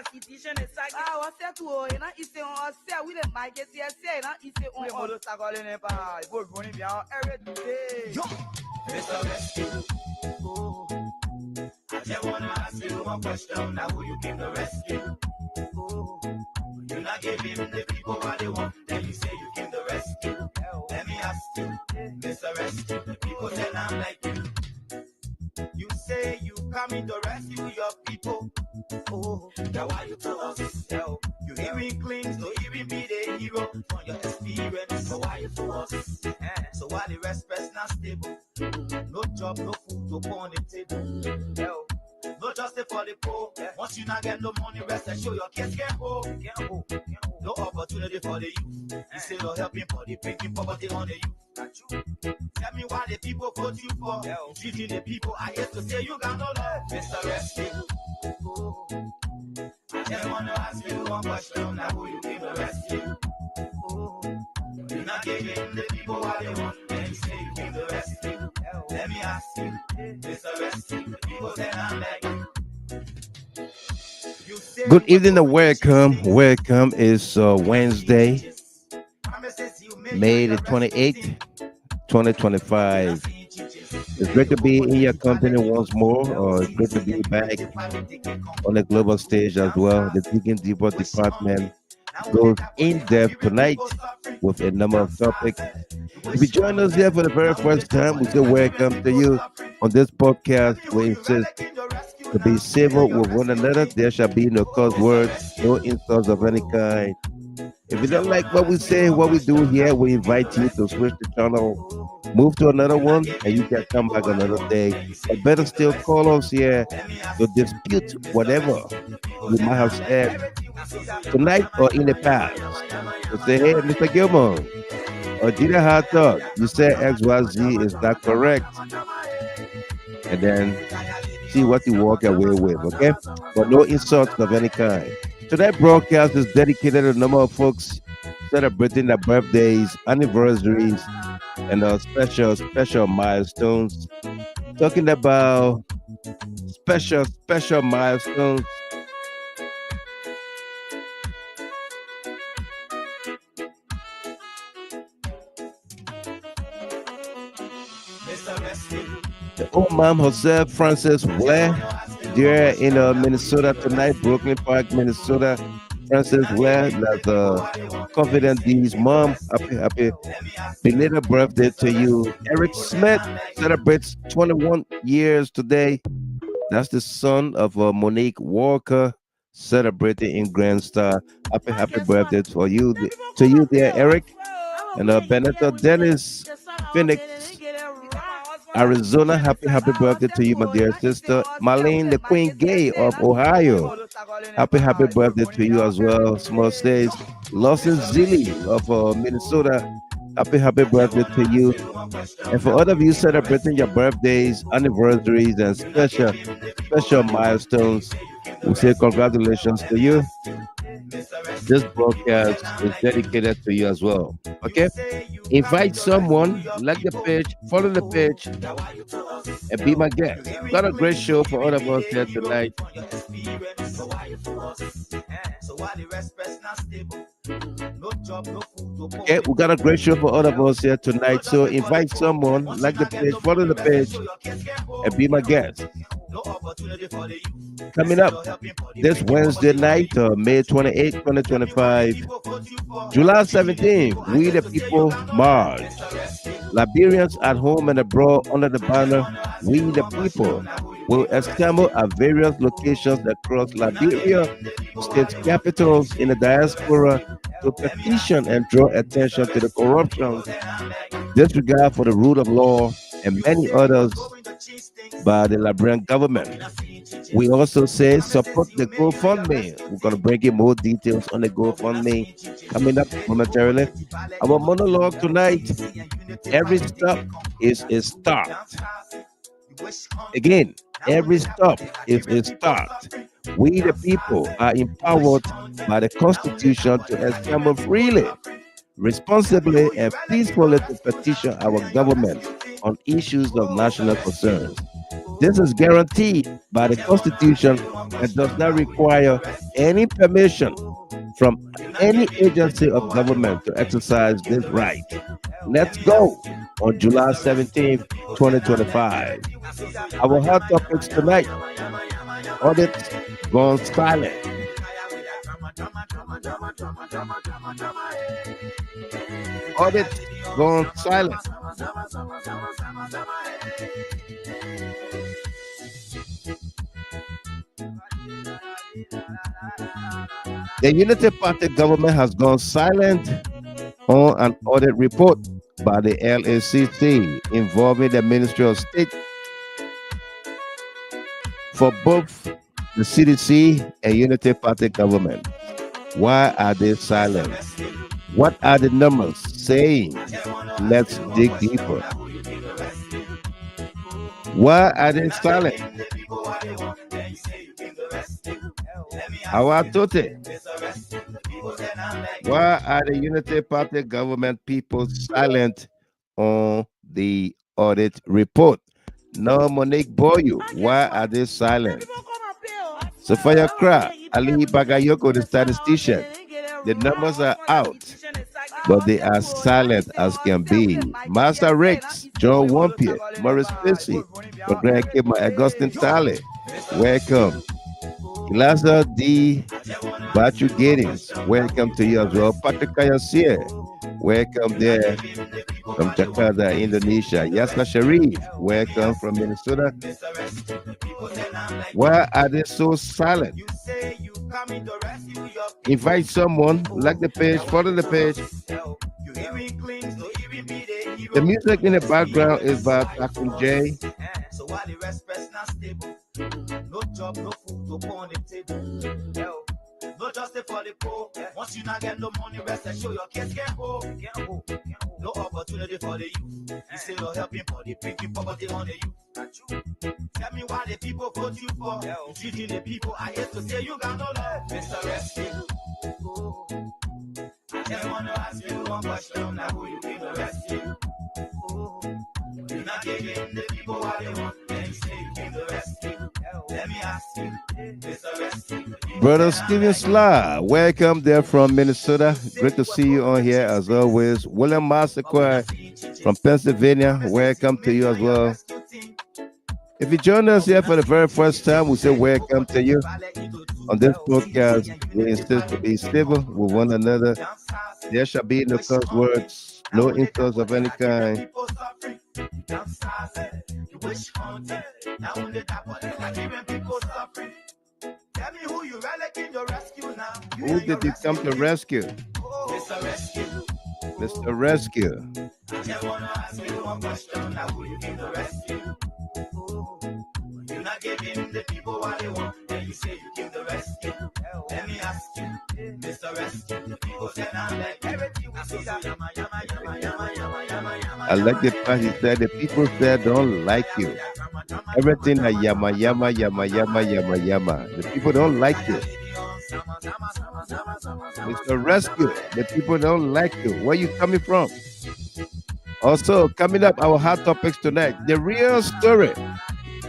I just wanna ask you one question. Now who you came to rescue? You're not giving the people what they want. Then you say you came to rescue. Let me ask you, Mr. Rescue. The people say I'm like you. You say you coming to rescue your people. Now why you to us? You even claim to even be the hero from your experience. So why you to us? So why the respect's not stable? No job, no food to put on the table. No justice for the poor. Once you not get no money, rest and show your kids can't hold. No opportunity for the youth. You say no helping for the breaking poverty on the youth. Tell me why the people vote you for. Treating the people, I hate to say you got no love. Mr. Rescue. I just wanna ask you one question. Now who you came to rescue? You're not giving the people what they want. Then you say you came to rescue. Let me ask you, Mr. Rescue. The people say I'm like you. Good evening and welcome. Welcome. It's Wednesday, May the 28th, 2025. It's great to be in your company once more. It's great to be back on the global stage as well. The Digging Deeper department goes in depth tonight with a number of topics. If you join us here for the very first time, we say welcome to you on this podcast. We insist to be civil with one another. There shall be no curse words, no insults of any kind. If you don't like what we say, what we do here, we invite you to switch the channel, move to another one, and you can come back another day. Or better still, call us here to dispute whatever you might have said tonight or in the past. So say, hey, Mr. Gilmore, or did I have thought you said XYZ is not correct? And then see what you walk away with, okay? But no insults of any kind. Today's broadcast is dedicated to a number of folks celebrating their birthdays, anniversaries, and special milestones. Talking about special milestones. The old mom herself, Frances Blair, there in Minnesota tonight, Brooklyn Park, Minnesota. Frances Blair, that's Confident D's mom. Happy belated birthday to you. Eric Smith celebrates 21 years today. That's the son of Monique Walker, celebrating in Grand Star. Happy birthday to you there, Eric. And Benetta Dennis, Phoenix, Arizona, happy birthday to you, my dear sister. Marlene, the Queen Gay of Ohio, happy birthday to you as well. Small says, Lawson Zilli of Minnesota, happy birthday to you. And for all of you celebrating your birthdays, anniversaries, and special milestones, we say congratulations to you. This broadcast is dedicated to you as well. Okay? Invite someone, like the page, follow the page, and be my guest. Got a great show for all of us here tonight. Okay, we got a great show for all of us here tonight. So invite someone, like the page, follow the page, and be my guest. Coming up this Wednesday night, May 28, 2025, July 17th, We the People March. Liberians at home and abroad under the banner We the People will assemble at various locations across Liberia, state capitals in the diaspora to petition and draw attention to the corruption, disregard for the rule of law, and many others by the Liberian government. We also say support the GoFundMe. We're going to bring you more details on the GoFundMe coming up momentarily. Our monologue tonight, every stop is a start. Again, every stop is a start. We the people are empowered by the Constitution to assemble freely, responsibly and peacefully to petition our government on issues of national concerns. This is guaranteed by the Constitution and does not require any permission from any agency of government to exercise this right. Let's go on July 17th, 2025. Our hot topics tonight: audit gone silent. Audit gone silent. The Unity Party government has gone silent on an audit report by the LACC involving the Ministry of State for both the CDC and Unity Party government. Why are they silent? What are the numbers saying? Let's dig deeper. Why are they silent? How Tote? Why are the Unity Party government people silent on the audit report? No, Monique Boyu, why are they silent? Sophia Kra, Ali Bagayoko, the statistician. The numbers are out, but they are silent as can be. Master Rex, John Wampier, Maurice Pissy, for Grand Kima, Augustine Tale, welcome. Ilaza D. Batu Gatings, welcome to you as well. Patrick Kayasir, welcome there from Jakarta, Indonesia. Yasna Sharif, welcome from Minnesota. Why are they so silent? Invite someone, like the page, follow the page. The music in the background is by Takum J. No job, no food to put on the table. No justice for the poor. Once you not get no money, rest and show your kids can't go. No opportunity for the youth. You say you're helping for the picking poverty on the youth. Tell me why the people vote you for. You treating the people I hate to say you got no love. Mr. Rescue. I just want to ask you one question. Now who you think the rescue? You're not giving the people what they want. Then you say you came to rescue. Let me ask you, Mr. Rescue. Brother Steven Sla, welcome there from Minnesota. Great to see you on here as always. William Masterquire from Pennsylvania, welcome to you as well. If you join us here for the very first time, we say welcome to you. On this podcast, we insist to be civil with one another. There shall be no curse words, no insults of any kind. Tell me who you really came to rescue now. Who did you come to rescue? Mr. Rescue. Mr. Rescue. I just want to ask you one question. Now who you came to rescue? You're not giving the people what they want. Then you say you came to rescue. Let me ask you, Mr. Rescue. The people say I'm like everything we see that yama yama yama yama yama yama yama. I like the part he said the people said don't like you. Everything that yama yama yama yama yama yama. The people don't like you. Mr. Rescue, the people don't like you. Where you coming from? Also, coming up, our hot topics tonight. The real story.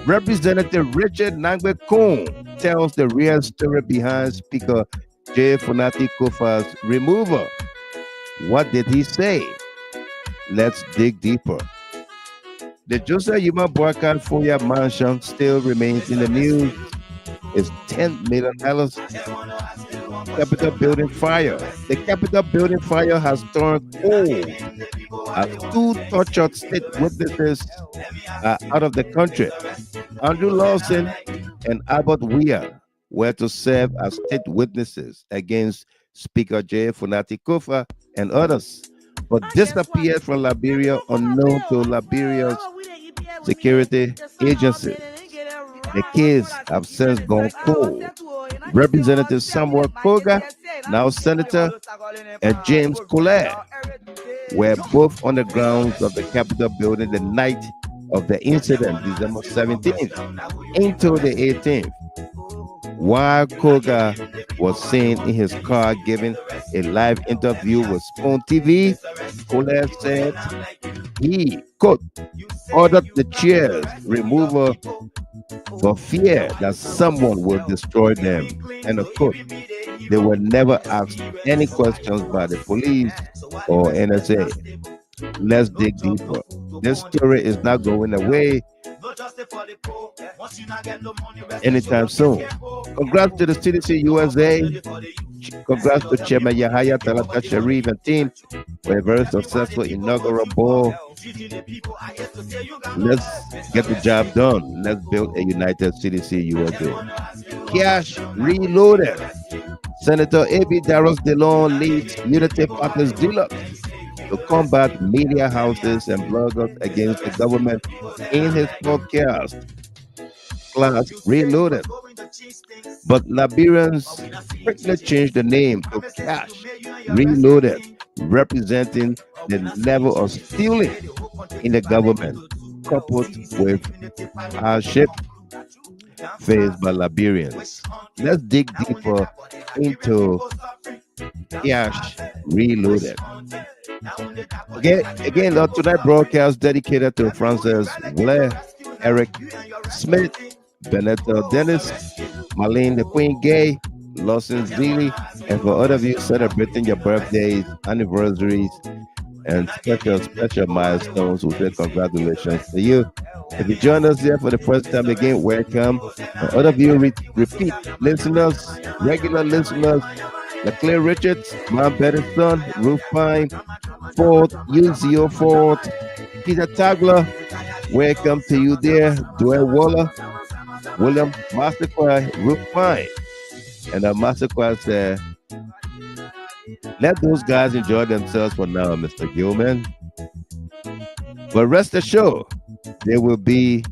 Representative Richard Nangbe Koon tells the real story behind Speaker J. Funati Kofa's removal. What did he say? Let's dig deeper. The Joseph Yuma Boycott Foya mansion still remains in the news. It's $10 million. Capitol building fire. The Capitol building fire has turned cold as two tortured state witnesses are out of the country. Andrew Lawson and Albert Weir were to serve as state witnesses against Speaker J. Funati Kofa and others, but disappeared from Liberia unknown to Liberia's security agencies. The case have since gone cold. Representative Samuel Koga, now Senator, and James Collier were both on the grounds of the Capitol building the night of the incident, December 17th into the 18th. While Koga was seen in his car giving a live interview with Spoon TV. Colette said he, quote, ordered the chairs remover for fear that someone will destroy them. End of quote. They were never asked any questions by the police or NSA. Let's dig deeper. This story is not going away anytime soon. Congrats to the CDC USA. Congrats to Chairman Yahya Talata Sharif and team for a very successful inaugural ball. Let's get the job done. Let's build a united CDC USA. Cash reloaded. Senator A.B. Darros DeLon leads Unity Partners Deluxe to combat media houses and bloggers against the government in his podcast, Class Reloaded. But Liberians quickly changed the name to Cash Reloaded, representing the level of stealing in the government, coupled with hardship faced by Liberians. Let's dig deeper into Cash Reloaded. Again, tonight's broadcast dedicated to Francis Blair, Eric Smith, Benetta Dennis, Marlene the Queen Gay, Lawson Zeely, and for all of you celebrating your birthdays, anniversaries, and special milestones, we say congratulations to you. If you join us here for the first time again, welcome. And all of you repeat listeners, regular listeners, LeClaire Richards, Mount Betterson, Ruth Pine, Ford, Uzio Ford, Peter Tagler, welcome to you there, Dwayne Waller, William Masterquai, Ruth Pine. And Masterquai said, let those guys enjoy themselves for now, Mr. Gilman. But rest assured, they will be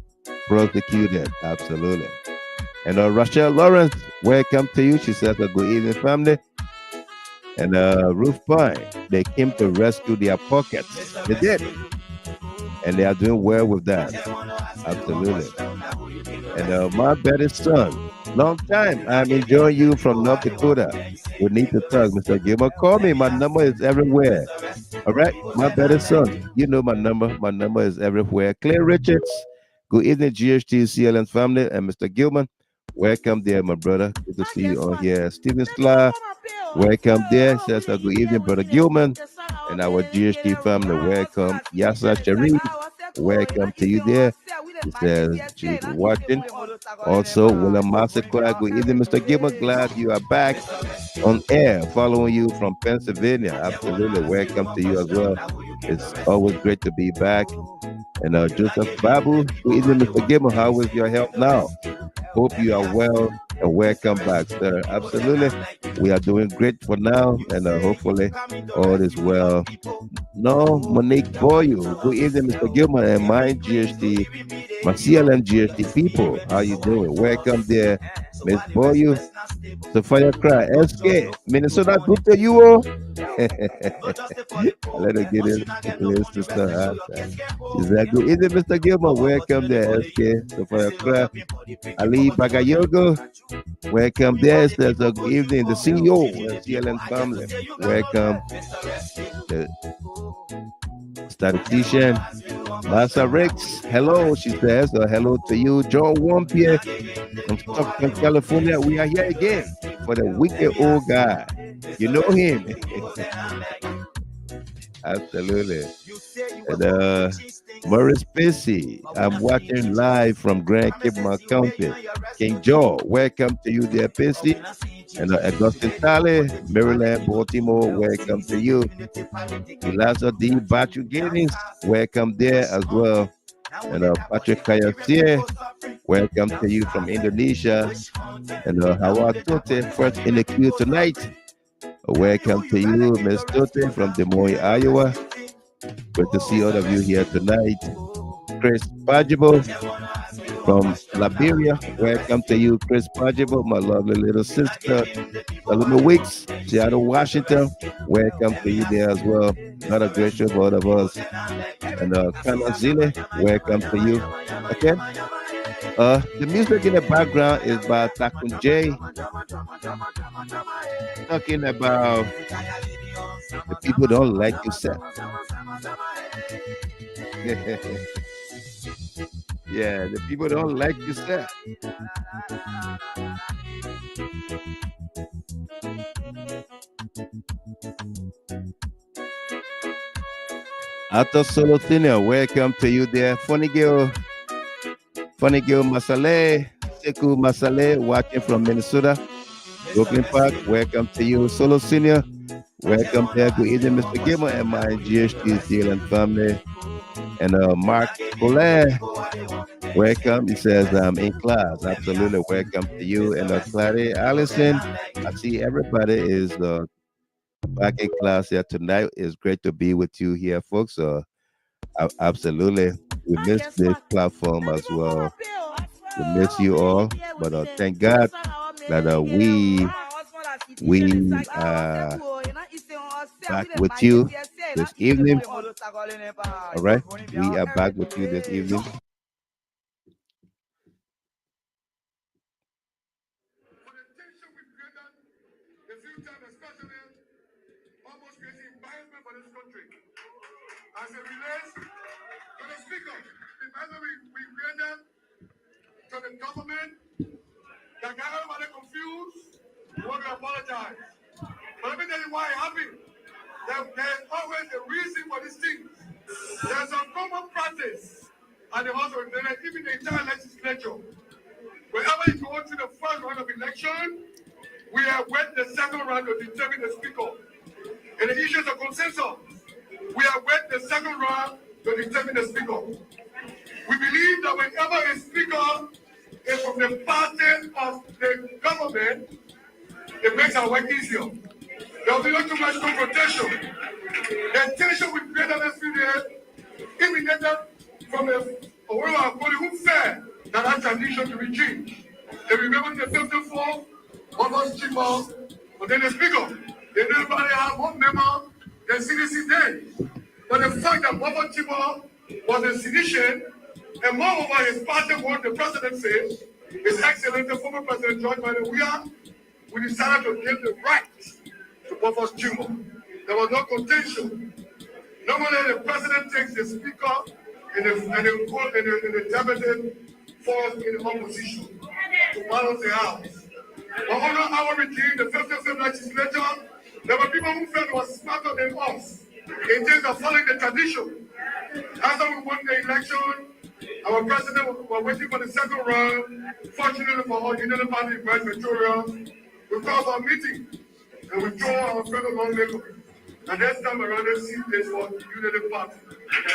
prosecuted, absolutely. And Rachel Lawrence, welcome to you. She says, good evening, family. And Ruth Pine, they came to rescue their pockets. They did. And they are doing well with that. Absolutely. And my better son, long time. I'm enjoying you from North Dakota. We need to talk, Mr. Gilman. Call me. My number is everywhere. All right? My better son, you know my number. My number is everywhere. Claire Richards, good evening, GHT, CLN family. And Mr. Gilman, welcome there, my brother. Good to see you on here. Stephen Sklar, welcome there. Says good evening, brother Gilman. And our GHT family, welcome. Yasa Sharif, welcome to you there. He says she's watching. Also, William Masterclass, good evening, Mr. Gilman. Glad you are back on air, following you from Pennsylvania. Absolutely, welcome to you as well. It's always great to be back. And Joseph Babu, good evening, Mr. Gilman. How is your health now? Hope you are well and welcome back, sir. Absolutely. We are doing great for now, and hopefully all is well. No, Monique Boyu. Good evening, Mr. Gilman and my GHT, my CLN GHT people. How you doing? Welcome there, Miss Boyu. Sophia Cry, SK, Minnesota, good to you all. Let her get in, sister. She said, good evening, Mr. Gilman. Welcome there, SK. Sophia Cry. Ali Bagayogo, welcome there. Says good evening, the CEO of CLN family. Welcome. The statistician, Lassa Ricks. Hello, she says. Hello to you, John Wampier from Stockton, California. We are here again for the wicked old guy. You know him. Absolutely. And Maurice Pacey, I'm watching live from Grand Cape County. King Joe, welcome to you there, Pacey. And Augustine Talley, Maryland, Baltimore, welcome to you. Eliza D. Batu Gaines, welcome there as well. And Patrick Kayasier, welcome to you from Indonesia. And Howard Tote, first in the queue tonight. Welcome to you, Miss Tote from Des Moines, Iowa. Good to see all of you here tonight. Chris Pajibo from Liberia. Welcome to you, Chris Pajibo, my lovely little sister. Salome Weeks, Seattle, Washington. Welcome to you there as well. Not a great show for all of us. And Kana Zile, welcome to you. Okay. The music in the background is by Takun J, talking about the people don't like yourself. Yeah, the people don't like yourself. Ato Solothina, welcome to you there. Funny girl Masale, Seku Masale, watching from Minnesota. Brooklyn Park, welcome to you. Solo Senior, welcome there. Good evening, Mr. Gilmer and my GHT Zealand family. And Mark Collet, welcome. He says, I'm in class. Absolutely, welcome to you. And Clary Allison, I see everybody is back in class here tonight. It's great to be with you here, folks. Absolutely. We miss this platform as well. We miss you all. But thank God that we back with you this evening. All right. We are back with you this evening. As it relates to the speaker, the message we rendered to the government that got everybody confused, we want to apologize. But let me tell you why it happened. There's always a reason for these things. There's a common practice at the House of Representatives, even the entire legislature. Whenever you go to the first round of election, we have went the second round to determine the speaker. And the issues of consensus, we have went the second round to determine the speaker. We believe that whenever a speaker is from the party of the government, it makes our work easier. There will be not too much confrontation. The tension we created this few days emanated from one of our body who said that that transition to be changed. They remember the 54, one was cheaper, but then the speaker, they nobody have one member, the CDC day. But the fact that Baba Chiba was a seditious, and moreover his party won the presidency, His Excellency former President George Manuel, we decided to give the right to Baba Chiba. There was no contention. Normally the president takes the speaker and the deputy falls in the opposition to balance the house. But under our regime, the 55th legislature, there were people who felt was smarter than us in terms of following the tradition. After we won the election, our president was waiting for the second round. Fortunately for all Unity Party in Victoria, we called our meeting and we told our fellow lawmakers. And this time around, the seat is for Unity Party.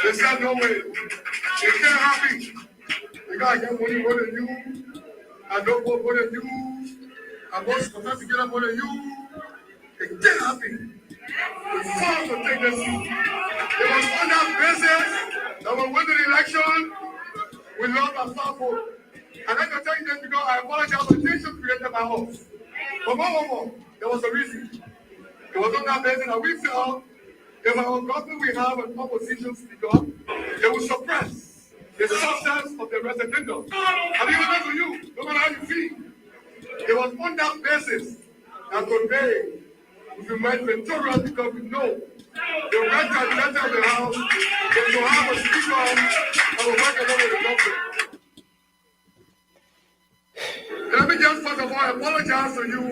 They said, no way. It can't happen. The guy get money more than you. I don't vote more than you. I vote supposed to get up more than you. It can't happen. We fought to take this seat. It was on that basis that when we went to the election, we lost our star vote. And I can tell you this because I apologize for the tension created by us. But more, there was a reason. It was on that basis that we felt if our government we have an opposition speaker, they will suppress the substance of the referendum. And even that to you, no matter how you feel. It was on that basis that today we remain victorious because we know the right candidate of the House is to have a speaker and will work along with the government. Let me just first of all apologize to you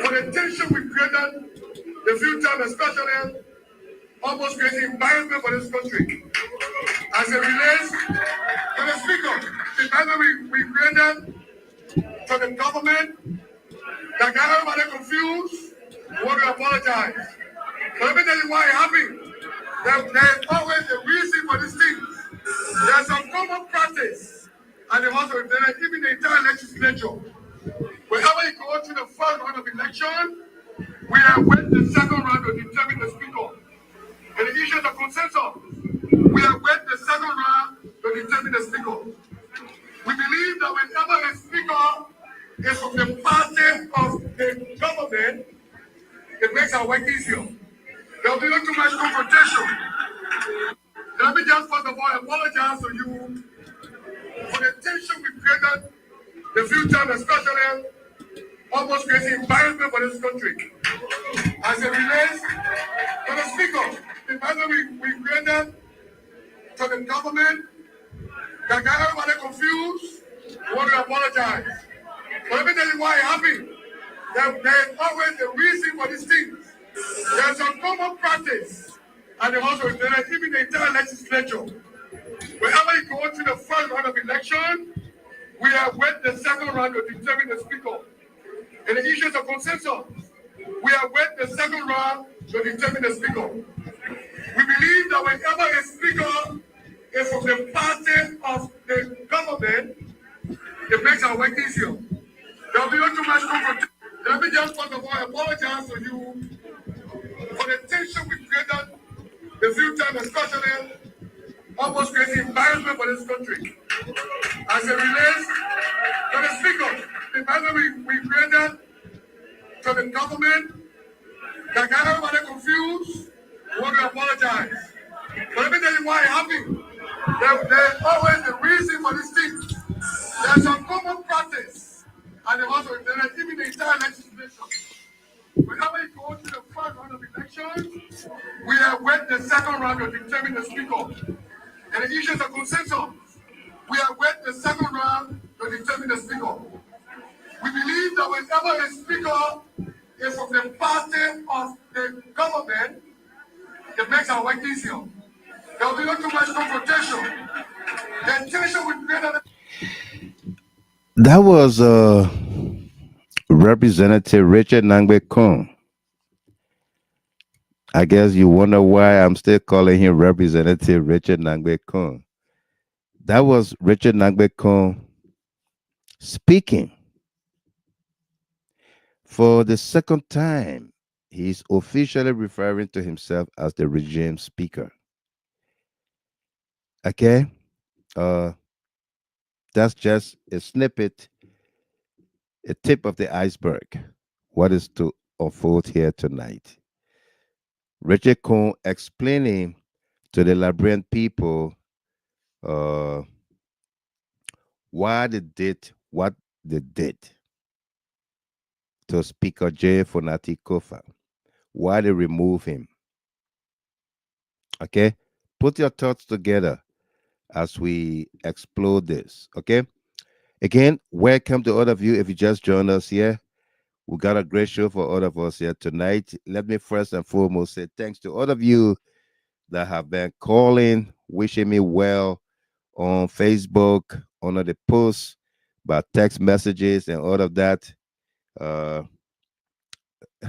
for the tension we created the few times, especially almost creating embarrassment for this country. As it relates to the speaker, the time we created for the government that got everybody confused, we want to apologize. But let me tell you why it happened. There's always a reason for these things. There's a common practice and the House of Representatives, even the entire legislature. Whenever you go to the first round of election, we have went the second round to determine the speaker. And the issues of consensus, we have went the second round to determine the speaker. We believe that whenever a speaker is from the party of the government, it makes our work easier. There will be not too much confrontation. Let me just first of all apologize to you For the tension we created, the future, especially almost creating environment for this country. As it relates to the speaker, the environment we created to the government that got everybody confused, we want to apologize. But let me tell you why it happened. There's always a reason for these things. There's a common practice, and also even the entire legislature. Whenever you go to the first round of election, we have wait the second round to determine the speaker. And the issues of consensus, we have wait the second round to determine the speaker. We believe that whenever a speaker is from the party of the government, it makes our work easier. There will be no too much confrontation. Let me just first of all apologize to you for the tension we created, the few times especially almost creating embarrassment for this country. As it relates to the speaker, the embarrassment we created to the government that got everybody confused, we want to apologize. But let me tell you why it happened. There's always a reason for these things. There's a common practice, and also even the entire legislation. Whenever you go to the first round of election, we have wait the second round to determine the speaker. And the issues of consensus, we have wait the second round to determine the speaker. We believe that whenever a speaker is from the party of the government, it makes our work easier. There will be not too much confrontation. The tension we created. That was Representative Richard Nangbe Kong. I guess you wonder why I'm still calling him Representative Richard Nangbe Kong. That was Richard Nangbe Kong speaking. For the second time, he's officially referring to himself as the regime speaker. Okay? That's just a snippet, a tip of the iceberg. What is to unfold here tonight? Richard Kong explaining to the Liberian people why they did what they did to Speaker J. Fonati Kofa, why they remove him. Okay? Put your thoughts together as we explore this. Okay? Again, welcome to all of you. If you just joined us here, we got a great show for all of us here tonight. Let me first and foremost say thanks to all of you that have been calling, wishing me well on Facebook, under the posts, by text messages and all of that.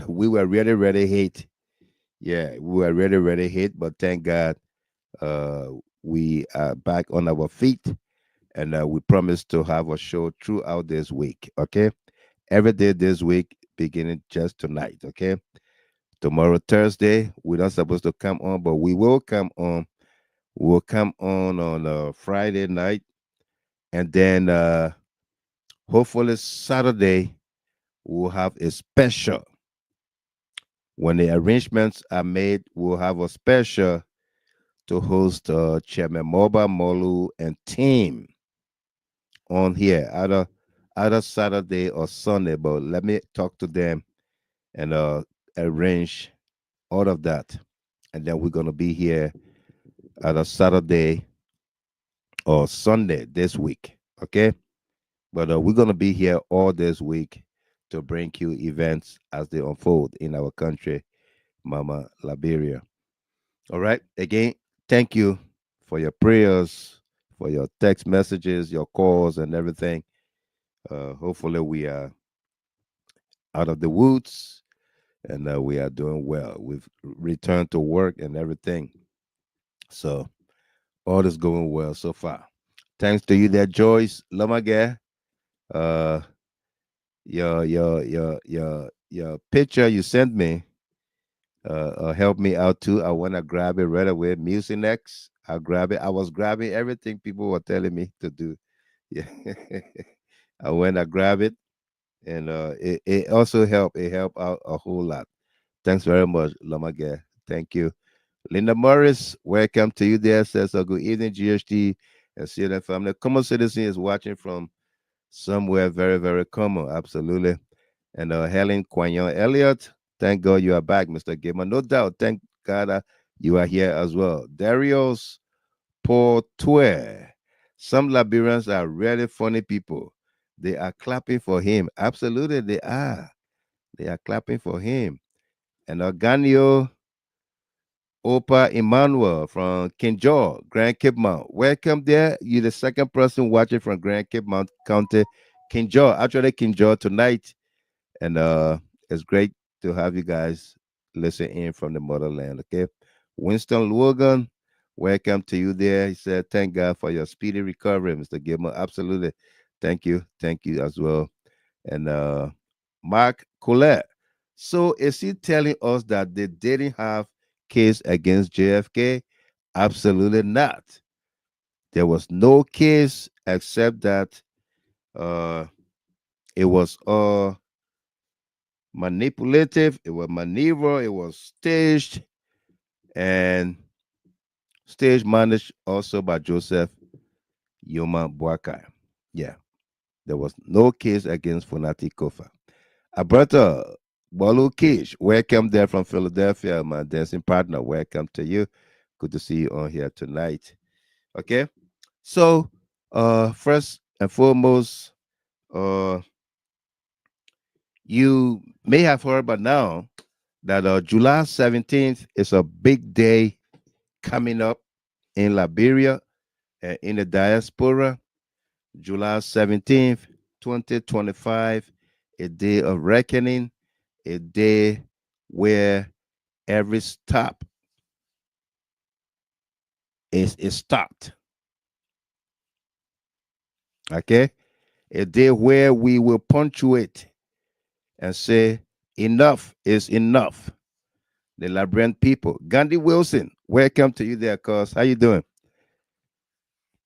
We were really hit. Yeah, we were really hit, but thank God we are back on our feet, and we promise to have a show throughout this week. Okay, every day this week, beginning just tonight. Okay, tomorrow Thursday we're not supposed to come on, but we will come on. We'll come on Friday night, and then hopefully Saturday we'll have a special. When the arrangements are made, we'll have a special to host Chairman Moba Molu and team on here, either Saturday or Sunday. But let me talk to them and arrange all of that, and then we're gonna be here either Saturday or Sunday this week. Okay, but we're gonna be here all this week to bring you events as they unfold in our country, Mama Liberia. All right. Again, thank you for your prayers, for your text messages, your calls, and everything. Hopefully, we are out of the woods and we are doing well. We've returned to work and everything. So, all is going well so far. Thanks to you there, Joyce Lomage. Uh, your picture you sent me help me out too. I want to grab it right away. Mucinex, I'll grab it. I was grabbing everything people were telling me to do. Yeah. I went, I grab it, and it also helped. It helped out a whole lot. Thanks very much, Lamage. Thank you. Linda Morris, welcome to you there. Says good evening, GHT. and see that family. Common citizen is watching from somewhere very, very common. Absolutely. And Helen Quignon Elliott, thank God you are back, Mr. Gamer. No doubt. Thank God you are here as well. Darius Portue. Some Liberians are really funny people. They are clapping for him. Absolutely, they are. They are clapping for him. And Organio Opa Emmanuel from King George, Grand Cape Mount. Welcome there. You're the second person watching from Grand Cape Mount County, King George. Actually, King George tonight. And it's great to have you guys listen in from the motherland. Okay. Winston Logan, welcome to you there. He said, thank God for your speedy recovery, Mr. Gilmore. Absolutely. Thank you. Thank you as well. And Mark Colette. So is he telling us that they didn't have case against JFK? Absolutely not. There was no case except that uh it was manipulative, it was maneuver, it was staged, and stage managed also by Joseph Yoma Boakai. Yeah, there was no case against Funati Kofa. Alberta Bolu Kish, welcome there from Philadelphia, my dancing partner. Welcome to you. Good to see you on here tonight. Okay, so first and foremost, uh, you may have heard by now that July 17th is a big day coming up in Liberia and in the diaspora. July 17th, 2025, a day of reckoning, a day where every stop is stopped. Okay? A day where we will punctuate and say, enough is enough. The Liberian people. Gandhi Wilson, welcome to you there, cuz. How you doing?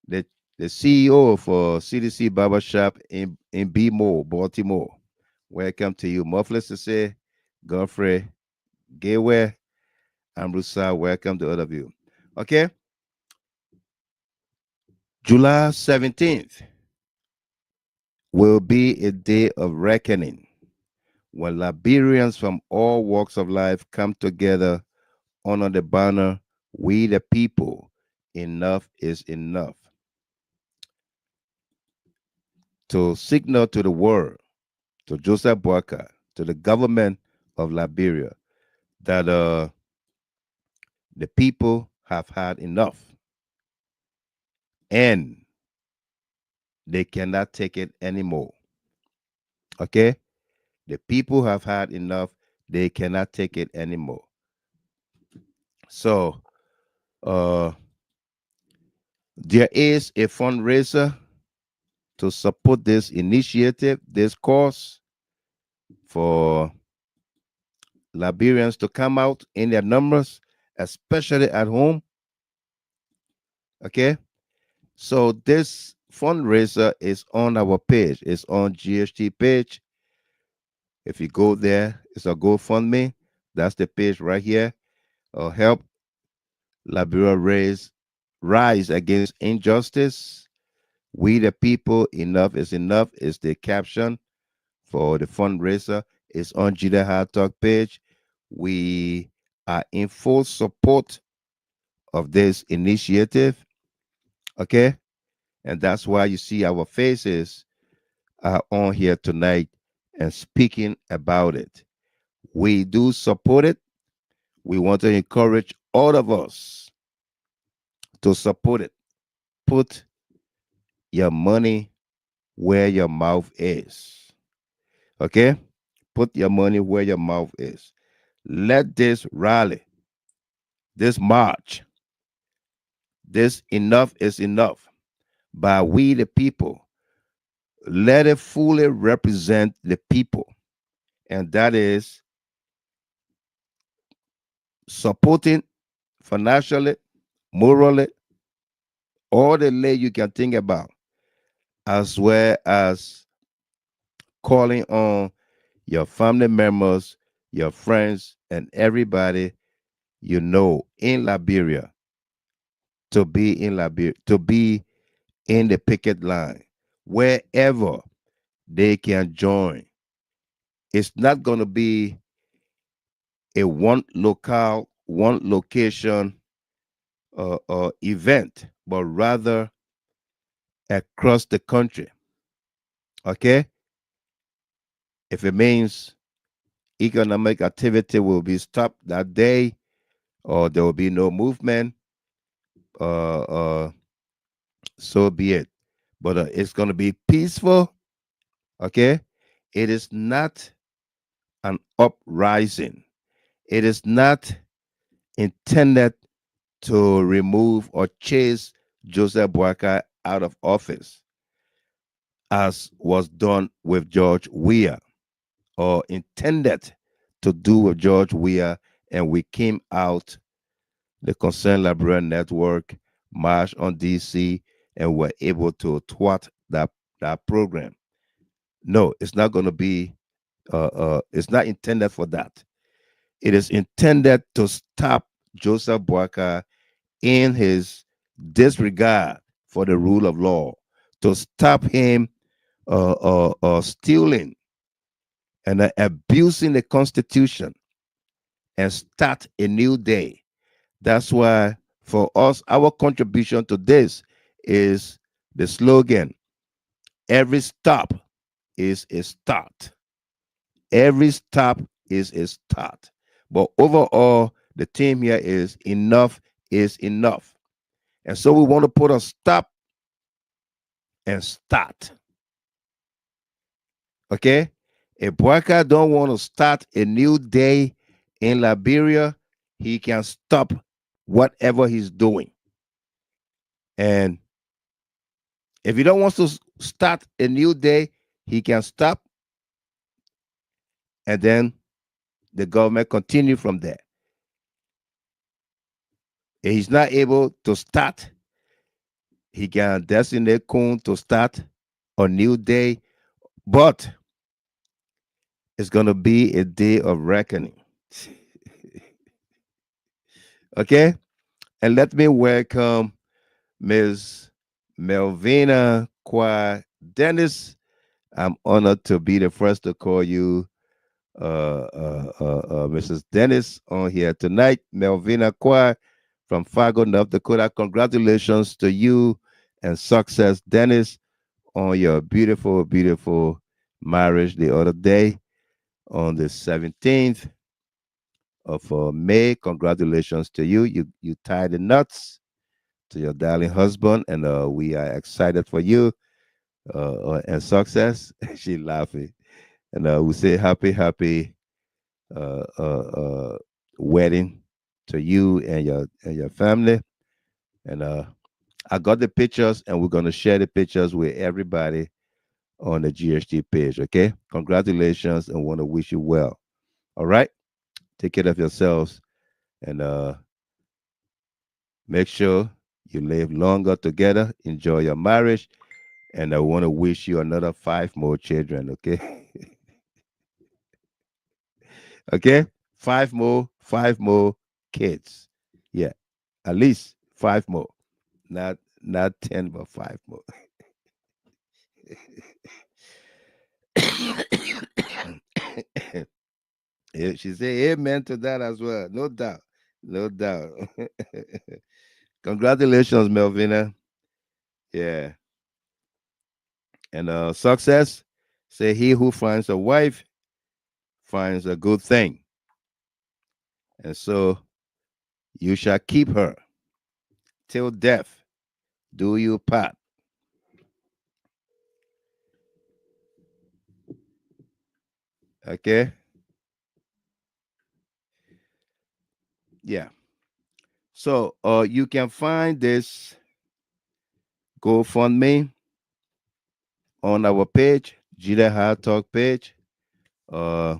The the CEO for CDC Barbershop in B-More, Baltimore. Welcome to you. Muffless to say, Godfrey, Gayway, Amrusa, welcome to all of you. Okay. July 17th will be a day of reckoning when Liberians from all walks of life come together under the banner, We the People, Enough is Enough, to signal to the world, to Joseph Boakai, to the government of Liberia, that the people have had enough and they cannot take it anymore. Okay? The people have had enough. They cannot take it anymore. So, there is a fundraiser to support this initiative, this cause, for Liberians to come out in their numbers, especially at home. Okay? So this fundraiser is on our page. It's on GHT page. If you go there, it's a GoFundMe. That's the page right here. Help Liberia rise against injustice. We the people, enough is enough is the caption for the fundraiser. It's on Jida Hard Talk page. We are in full support of this initiative. Okay? And that's why you see our faces are on here tonight and speaking about it. We do support it. We want to encourage all of us to support it. Put your money where your mouth is. Okay? Put your money where your mouth is. Let this rally, this march, this enough is enough by we the people, let it fully represent the people. And that is supporting financially, morally, all the way you can think about, as well as calling on your family members, your friends, and everybody you know in Liberia to be in Liberia, to be in the picket line, wherever they can join. It's not going to be a one locale, one location event, but rather across the country. Okay? If it means economic activity will be stopped that day, or there will be no movement, uh, uh, so be it. But it's going to be peaceful. Okay? It is not an uprising. It is not intended to remove or chase Joseph Boakai out of office, as was done with George Weah, or intended to do with George Weah, and we came out, the Concerned Liberian Network, marched on DC, and were able to thwart that program. No, it's not going to be. It's not intended for that. It is intended to stop Joseph Boakai in his disregard for the rule of law, to stop him stealing and abusing the Constitution, and start a new day. That's why, for us, our contribution to this is the slogan: every stop is a start. Every stop is a start. But overall, the theme here is enough is enough. And so we want to put a stop and start. Okay? If Boakai don't want to start a new day in Liberia, he can stop whatever he's doing. And if he don't want to start a new day, he can stop, and then the government continue from there. If he's not able to start, he can designate Kun to start a new day, but it's going to be a day of reckoning. Okay? And let me welcome Ms. Melvina Kwa Dennis. I'm honored to be the first to call you Mrs. Dennis on here tonight. Melvina Kwa from Fargo, North Dakota. Congratulations to you and success, Dennis, on your beautiful, beautiful marriage the other day on the 17th of May. Congratulations to you. You tied the nuts to your darling husband, and we are excited for you and success. She laughing, and we say happy uh, uh, uh, wedding to you and your family. And I got the pictures, and we're gonna share the pictures with everybody on the GHT page. Okay, congratulations, and want to wish you well. All right, take care of yourselves, and make sure you live longer together. Enjoy your marriage, and I want to wish you another 5 more children. Okay, okay, 5 more kids. Yeah, at least 5 more, not 10, but 5 more. Yeah, she said amen to that as well. No doubt. No doubt. Congratulations, Melvina. Yeah. And success. Say he who finds a wife finds a good thing. And so you shall keep her till death. Do you part. Okay? Yeah. So you can find this GoFundMe on our page, Gita Hard Talk page. Uh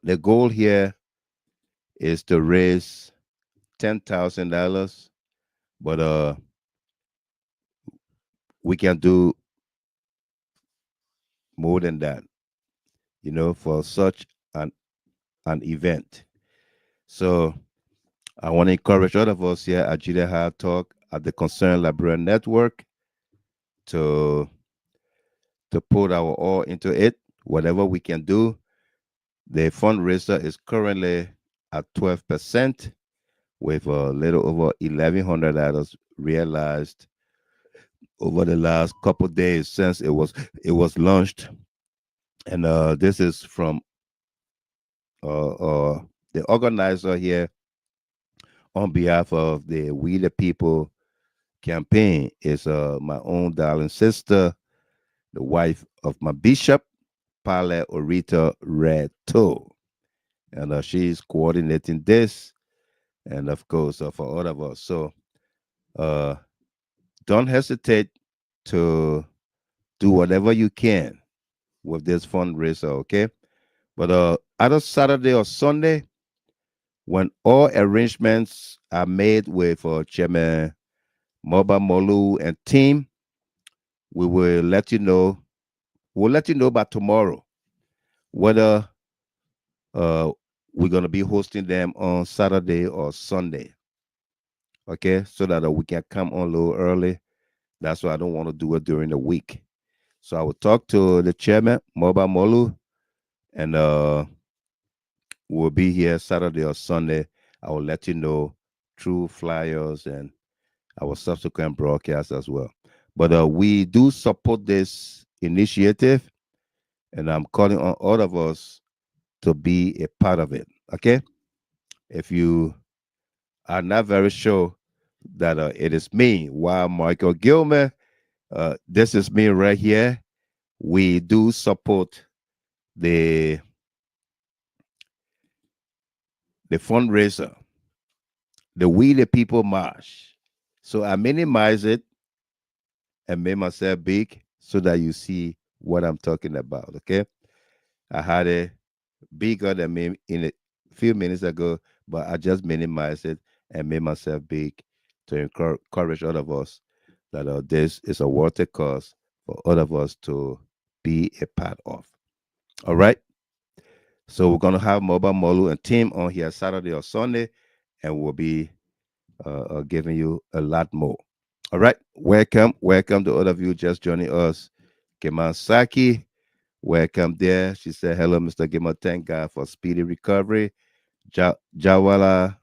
the goal here is to raise $10,000, but we can do more than that, for such an event. So I want to encourage all of us here at Gita Hard Talk, at the Concerned Liberian Network, to put our all into it, whatever we can do. The fundraiser is currently at 12%, with a little over $1,100 realized over the last couple days since it was launched. And this is from the organizer here on behalf of the We the People campaign. Is my own darling sister, the wife of my bishop, Pale Orita Reto. And she's coordinating this, and of course, for all of us. So uh, don't hesitate to do whatever you can with this fundraiser, okay? But either Saturday or Sunday, when all arrangements are made with Chairman Moba Molu and team, we will let you know. We'll let you know by tomorrow whether uh, we're going to be hosting them on Saturday or Sunday, okay? So that we can come on a little early. That's why I don't want to do it during the week. So I will talk to the chairman, Moba Molu, and we'll be here Saturday or Sunday. I will let you know through flyers and our subsequent broadcast as well. But we do support this initiative, and I'm calling on all of us to be a part of it. Okay? If you are not very sure that it is me, why Michael Gilman, this is me right here. We do support the fundraiser, the We the People March. So I minimize it and made myself big so that you see what I'm talking about. Okay, I had it bigger than me in a few minutes ago, but I just minimized it and made myself big to encourage all of us that this is a worthy cause for all of us to be a part of. All right. So we're gonna have Mobile Molu and team on here Saturday or Sunday, and we'll be giving you a lot more. All right, welcome to all of you just joining us. Keman Saki, welcome there. She said, "Hello, Mr. Gima. Thank God for speedy recovery." Jawala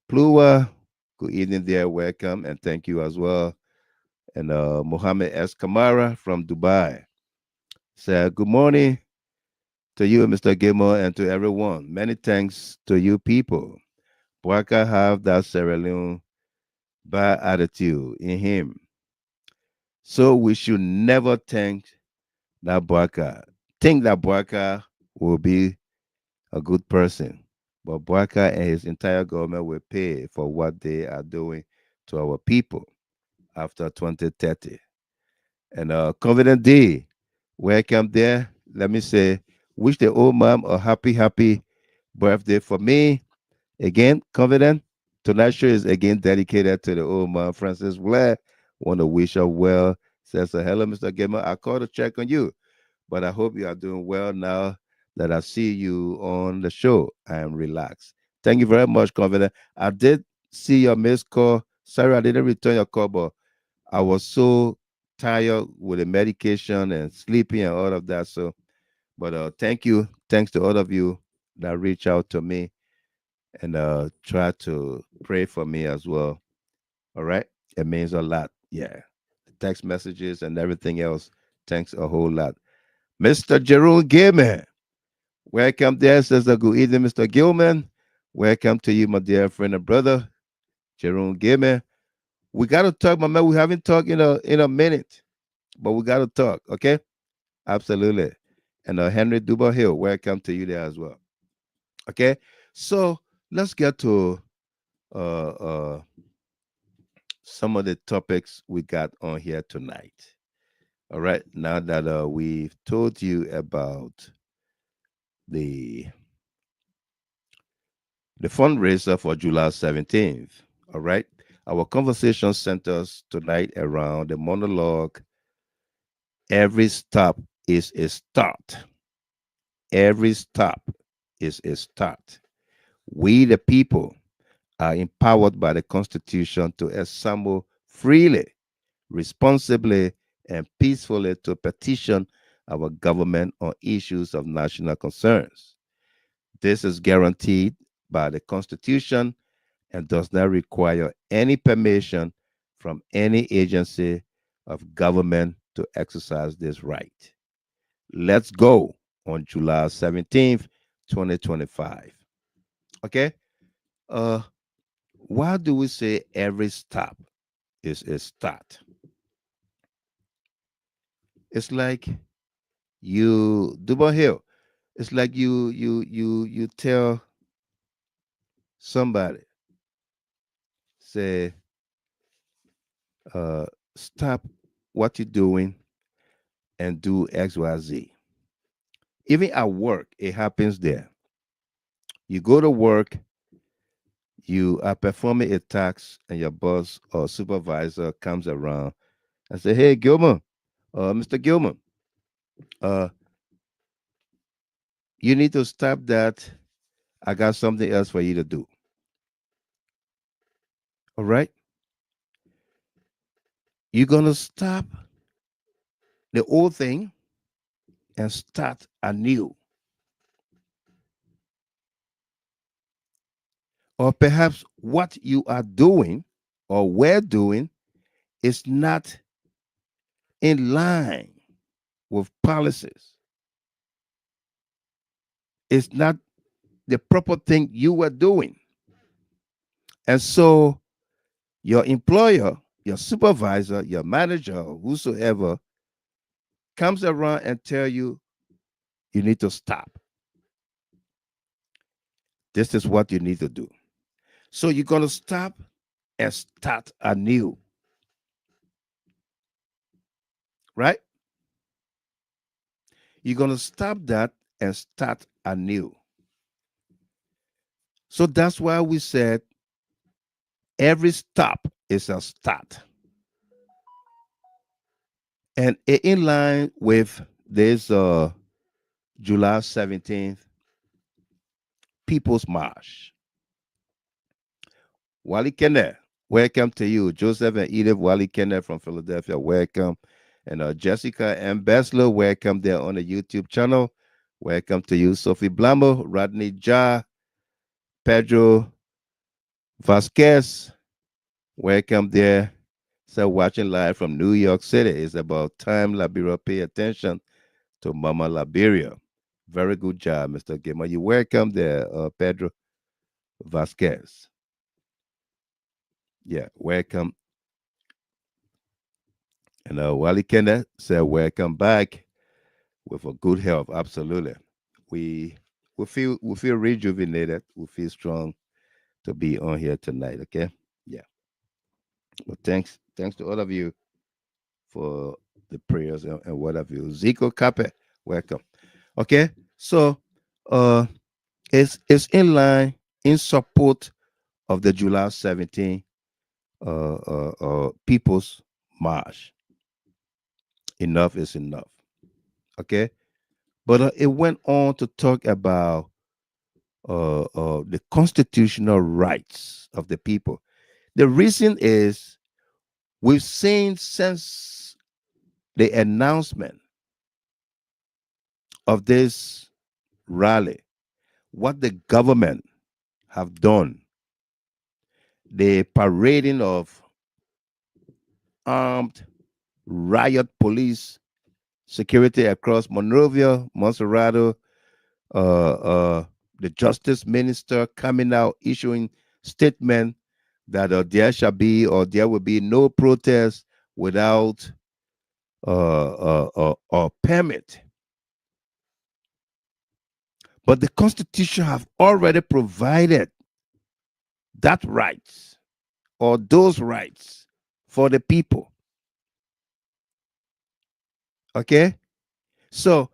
Plua, good evening there. Welcome and thank you as well. And Mohammed S. Kamara from Dubai said, "Good morning to you, Mr. Gilmore, and to everyone. Many thanks to you people. Boaka have that Sierra Leone bad attitude in him. So we should never that Boaka. Think that Boaka will be a good person. But Boaka and his entire government will pay for what they are doing to our people after 2030. And Confident D, welcome there. Let me say, wish the old mom a happy birthday for me. Again, Confident. Tonight's show is again dedicated to the old mom, Francis Blair. Want to wish her well. Says, hello, Mr. Gamer. I called to check on you, but I hope you are doing well now that I see you on the show. I am relaxed. Thank you very much, Confident. I did see your missed call. Sorry, I didn't return your call, but I was so tired with the medication and sleeping and all of that. So, but thank you. Thanks to all of you that reach out to me and try to pray for me as well. All right. It means a lot. Yeah. Text messages and everything else. Thanks a whole lot. Mr. Jerome Gilman. Welcome there, says the good evening, Mr. Gilman. Welcome to you, my dear friend and brother, Jerome Gilman. We gotta talk, my man. We haven't talked in a minute, but we gotta talk, okay? Absolutely. And Henry Duba Hill, welcome to you there as well. Okay, so let's get to uh, uh, some of the topics we got on here tonight. All right, now that we've told you about the fundraiser for July 17th. All right, our conversation centers tonight around the monologue. Every stop is a start. Every stop is a start. We, the people, are empowered by the Constitution to assemble freely, responsibly, and peacefully to petition our government on issues of national concerns. This is guaranteed by the Constitution and does not require any permission from any agency of government to exercise this right. Let's go on July 17th, 2025. Okay? Uh, why do we say every stop is a start? It's like you double hill. It's like you tell somebody, say, stop what you're doing and do XYZ. Even at work, it happens there. You go to work, you are performing a task, and your boss or supervisor comes around and say, "Hey, Gilman, Mr. Gilman, uh, you need to stop that. I got something else for you to do." All right? You're gonna stop the old thing and start anew. Or perhaps what you are doing or were doing is not in line with policies. It's not the proper thing you were doing. And so your employer, your supervisor, your manager, or whosoever comes around and tell you you need to stop. This is what you need to do. So you're going to stop and start anew. Right? You're going to stop that and start anew. So that's why we said every stop is a start. And in line with this July 17th People's March. Wally Kenneth, welcome to you. Joseph and Edith Wally Kenneth from Philadelphia, welcome. And Jessica and Besler, welcome there on the YouTube channel. Welcome to you. Sophie Blambo, Rodney Ja, Pedro Vasquez, welcome there. So watching live from New York City. It's about time Liberia pay attention to Mama Liberia. Very good job, Mr. Gamer. You welcome there, Pedro Vasquez. Yeah, welcome. And Wally Kenneth said, welcome back with a good health. Absolutely. We feel rejuvenated. We feel strong to be on here tonight. Okay. Yeah. Well, thanks to all of you for the prayers and what have you. Zico Cape, welcome. Okay. So it's in line, in support of the July 17th People's March. Enough is enough. Okay. But it went on to talk about the constitutional rights of the people. The reason is we've seen since the announcement of this rally what the government have done. The parading of armed riot police security across Monrovia, Monserrato, the justice minister coming out issuing statement that there shall be or there will be no protest without a permit. But the Constitution have already provided that rights or those rights for the people. Okay? So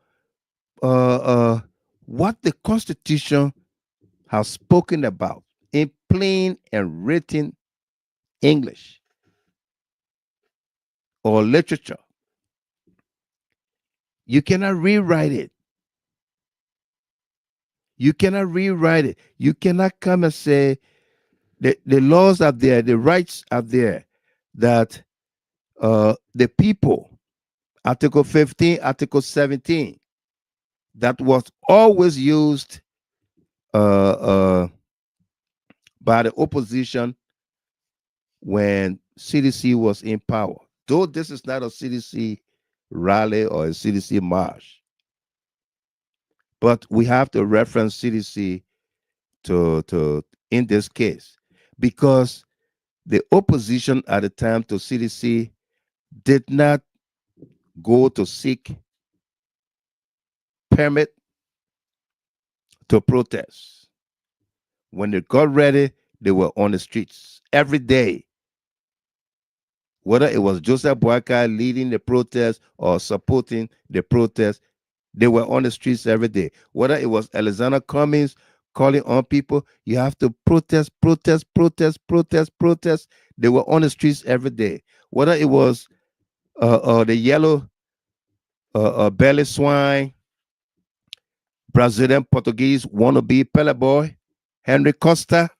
what the Constitution has spoken about in plain and written English or literature, you cannot rewrite it. You cannot rewrite it. You cannot come and say the laws are there, the rights are there, that the people Article 15, Article 17. That was always used by the opposition when CDC was in power. Though this is not a CDC rally or a CDC march, but we have to reference CDC to in this case, because the opposition at the time to CDC did not go to seek permit to protest. When they got ready, they were on the streets every day. Whether it was Joseph Boakai leading the protest or supporting the protest, they were on the streets every day. Whether it was Alexander Cummings calling on people, you have to protest, protest, protest, protest, protest. They were on the streets every day. Whether it was the yellow belly swine, Brazilian Portuguese wannabe Pele boy, Henry Costa,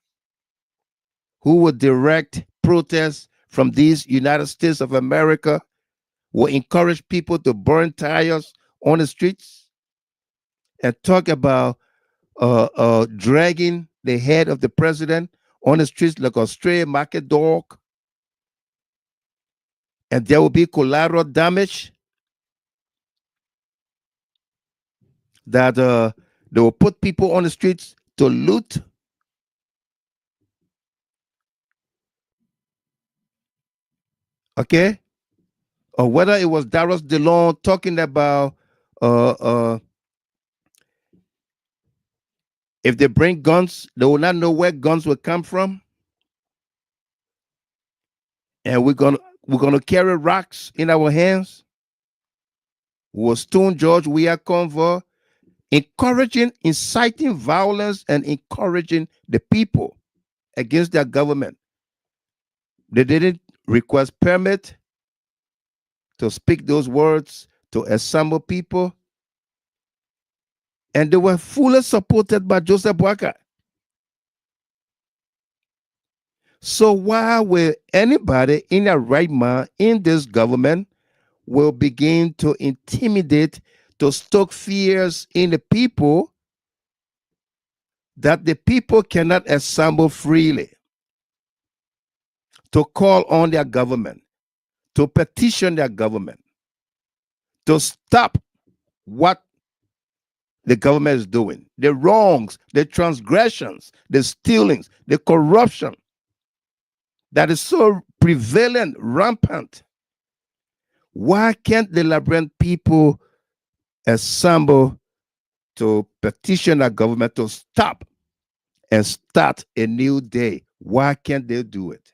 who would direct protests from these United States of America, will encourage people to burn tires on the streets and talk about dragging the head of the president on the streets like a stray market dog. And there will be collateral damage that they will put people on the streets to loot. Okay? Or whether it was Darius DeLong talking about if they bring guns, they will not know where guns will come from. And we're gonna carry rocks in our hands. We will stone George Weah Convoy, encouraging, inciting violence and encouraging the people against their government. They didn't request permit to speak those words to assemble people. And they were fully supported by Joseph Boakai. So why will anybody in their right mind in this government will begin to intimidate, to stoke fears in the people that the people cannot assemble freely, to call on their government, to petition their government, to stop what the government is doing, the wrongs, the transgressions, the stealings, the corruption that is so prevalent, rampant? Why can't the Liberian people assemble to petition our government to stop and start a new day? Why can't they do it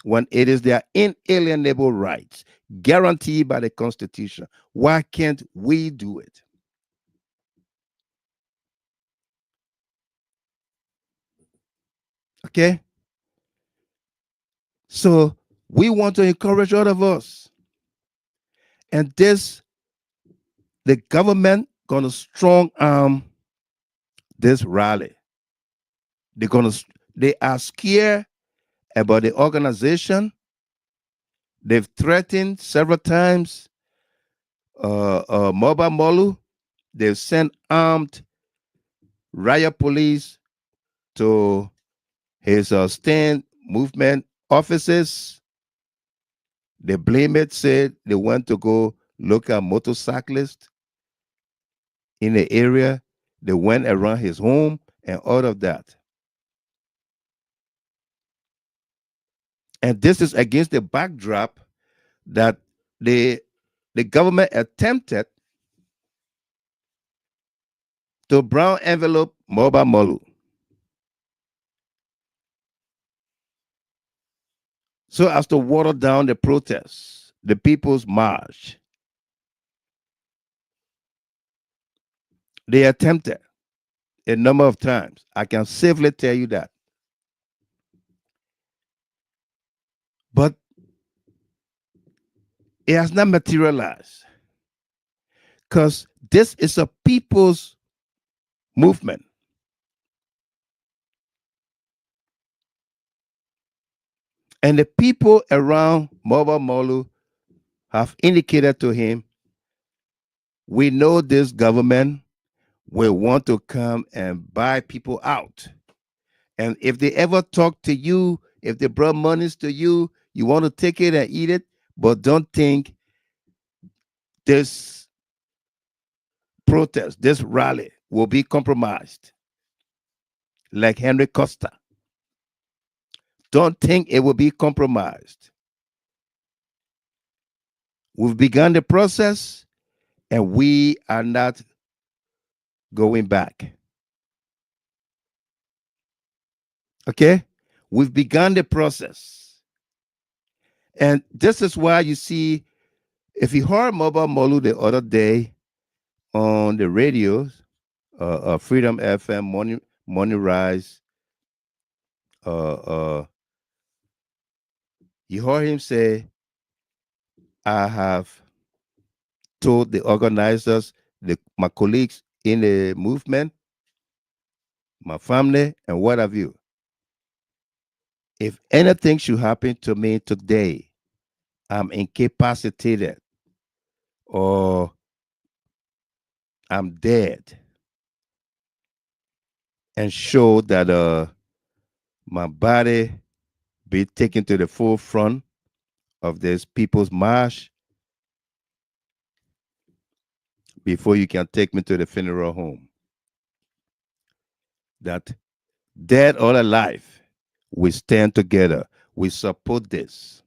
when it is their inalienable rights guaranteed by the Constitution? Why can't we do it? Okay? So we want to encourage all of us. And this, the government gonna strong arm this rally. They are scared about the organization. They've threatened several times Mobile Molu. They've sent armed riot police to his stand movement offices. They blame it, said they went to go look at motorcyclists in the area. They went around his home and all of that. And this is against the backdrop that the government attempted to brown envelope Mobile Molu. So as to water down the protests, the people's march. They attempted a number of times. I can safely tell you that. But it has not materialized, because this is a people's movement. And the people around Mobile Molu have indicated to him, we know this government will want to come and buy people out. And if they ever talk to you, if they brought monies to you, you want to take it and eat it, but don't think this protest, this rally will be compromised. Like Henry Costa. Don't think it will be compromised. We've begun the process and we are not going back. Okay? We've begun the process. And this is why you see, if you heard Mobile Molu the other day on the radio, Freedom FM, Morning Rise, you heard him say, I have told the organizers, my colleagues in the movement, my family, and what have you, if anything should happen to me today, I'm incapacitated or I'm dead, and show that my body be taken to the forefront of this people's march before you can take me to the funeral home. That dead or alive, we stand together. We support this.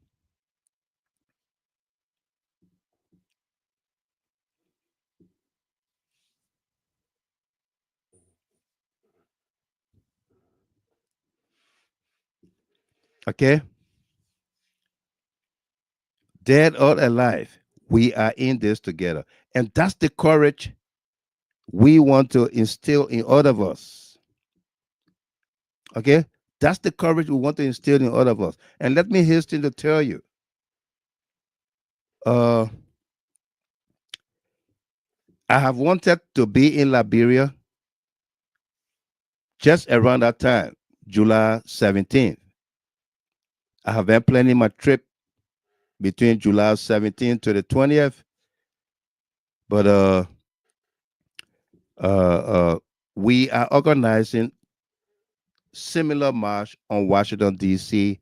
Okay? Dead or alive, we are in this together. And that's the courage we want to instill in all of us. Okay? That's the courage we want to instill in all of us. And let me hasten to tell you, I have wanted to be in Liberia just around that time, July 17th. I have been planning my trip between July 17th to the 20th, but we are organizing similar march on Washington, D.C.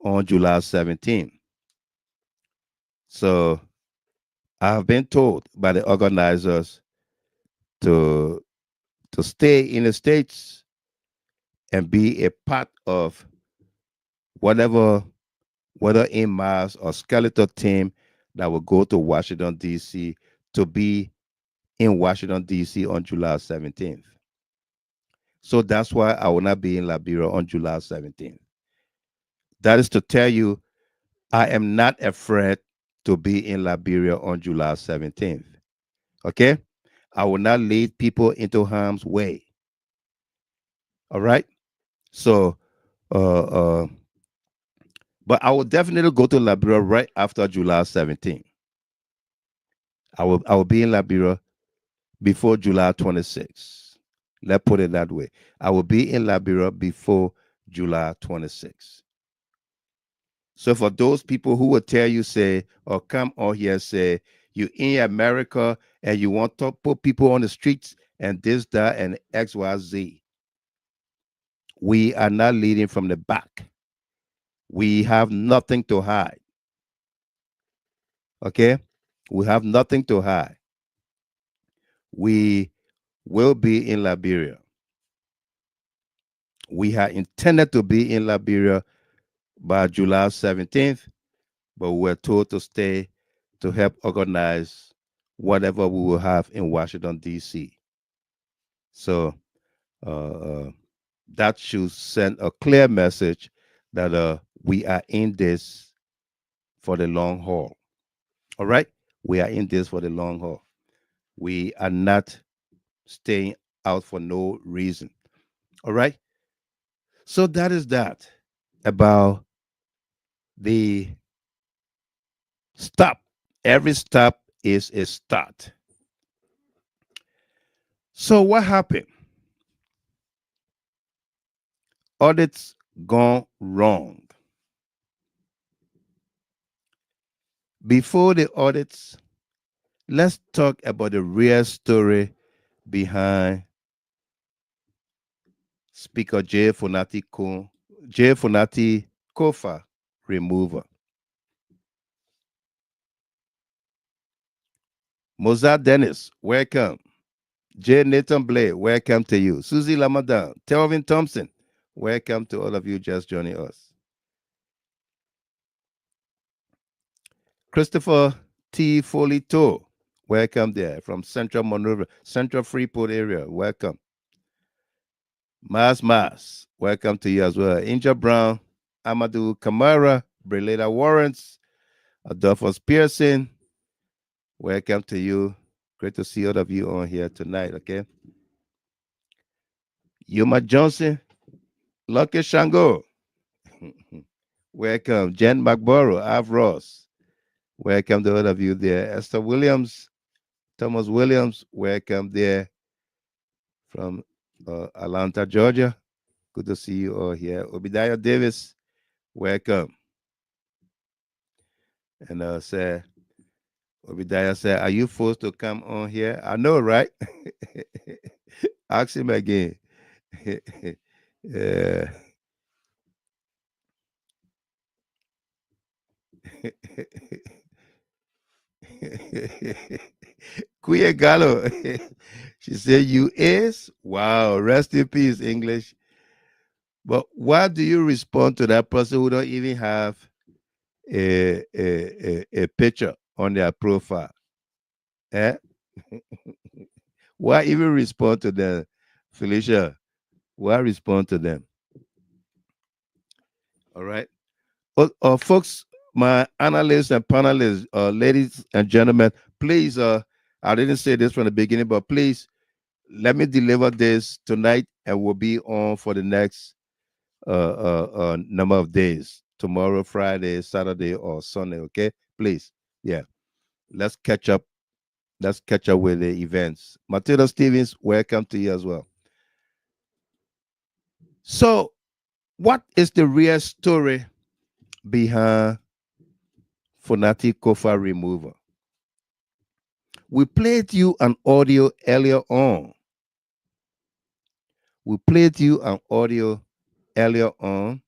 on July 17th. So I have been told by the organizers to stay in the States and be a part of whatever, whether in mass or skeletal team that will go to Washington, D.C. to be in Washington, D.C. on July 17th. So that's why I will not be in Liberia on July 17th. That is to tell you, I am not afraid to be in Liberia on July 17th. Okay? I will not lead people into harm's way. All right? So, but I will definitely go to Liberia right after July 17th. I will be in Liberia before July 26th. Let's put it that way. I will be in Liberia before July 26th. So for those people who will tell you, say, or come on here, say, you in America and you want to put people on the streets and this, that, and X, Y, Z. We are not leading from the back. We have nothing to hide. Okay? We have nothing to hide. We will be in Liberia. We had intended to be in Liberia by July 17th, but we were told to stay to help organize whatever we will have in Washington, D.C. So that should send a clear message that we are in this for the long haul. All right? We are in this for the long haul. We are not staying out for no reason. All right? So that is that about the stop. Every stop is a start. So what happened? Audits gone wrong. Before the audits, let's talk about the real story behind Speaker J. Funati Kofa removal. Mozart Dennis, welcome. J. Nathan Blake, welcome to you. Susie Lamadan, Telvin Thompson, welcome to all of you just joining us. Christopher T. Folito, welcome there from Central Monrovia, Central Freeport area, welcome. Mas, welcome to you as well. Inja Brown, Amadou Kamara, Breleda Warrens, Adolphus Pearson, welcome to you. Great to see all of you on here tonight, okay? Yuma Johnson, Lucky Shango, welcome. Jen McBorough, Av Ross, welcome to all of you there. Esther Williams, Thomas Williams, welcome there from Atlanta, Georgia. Good to see you all here. Obadiah Davis, welcome. And Obadiah said, are you forced to come on here? I know, right? Ask him again. Yeah. Kuya Gallo. She said, you is? Wow, rest in peace, English. But why do you respond to that person who don't even have a picture on their profile? Eh? Why even respond to them, Felicia? Why respond to them? All right. Folks, my analysts and panelists, ladies and gentlemen, please, I didn't say this from the beginning, but please let me deliver this tonight and we'll be on for the next number of days. Tomorrow, Friday, Saturday, or Sunday, okay? Please. Yeah. Let's catch up. Let's catch up with the events. Matilda Stevens, welcome to you as well. So, what is the real story behind Funati Kofa removal? We played you an audio earlier on. We played you an audio earlier on.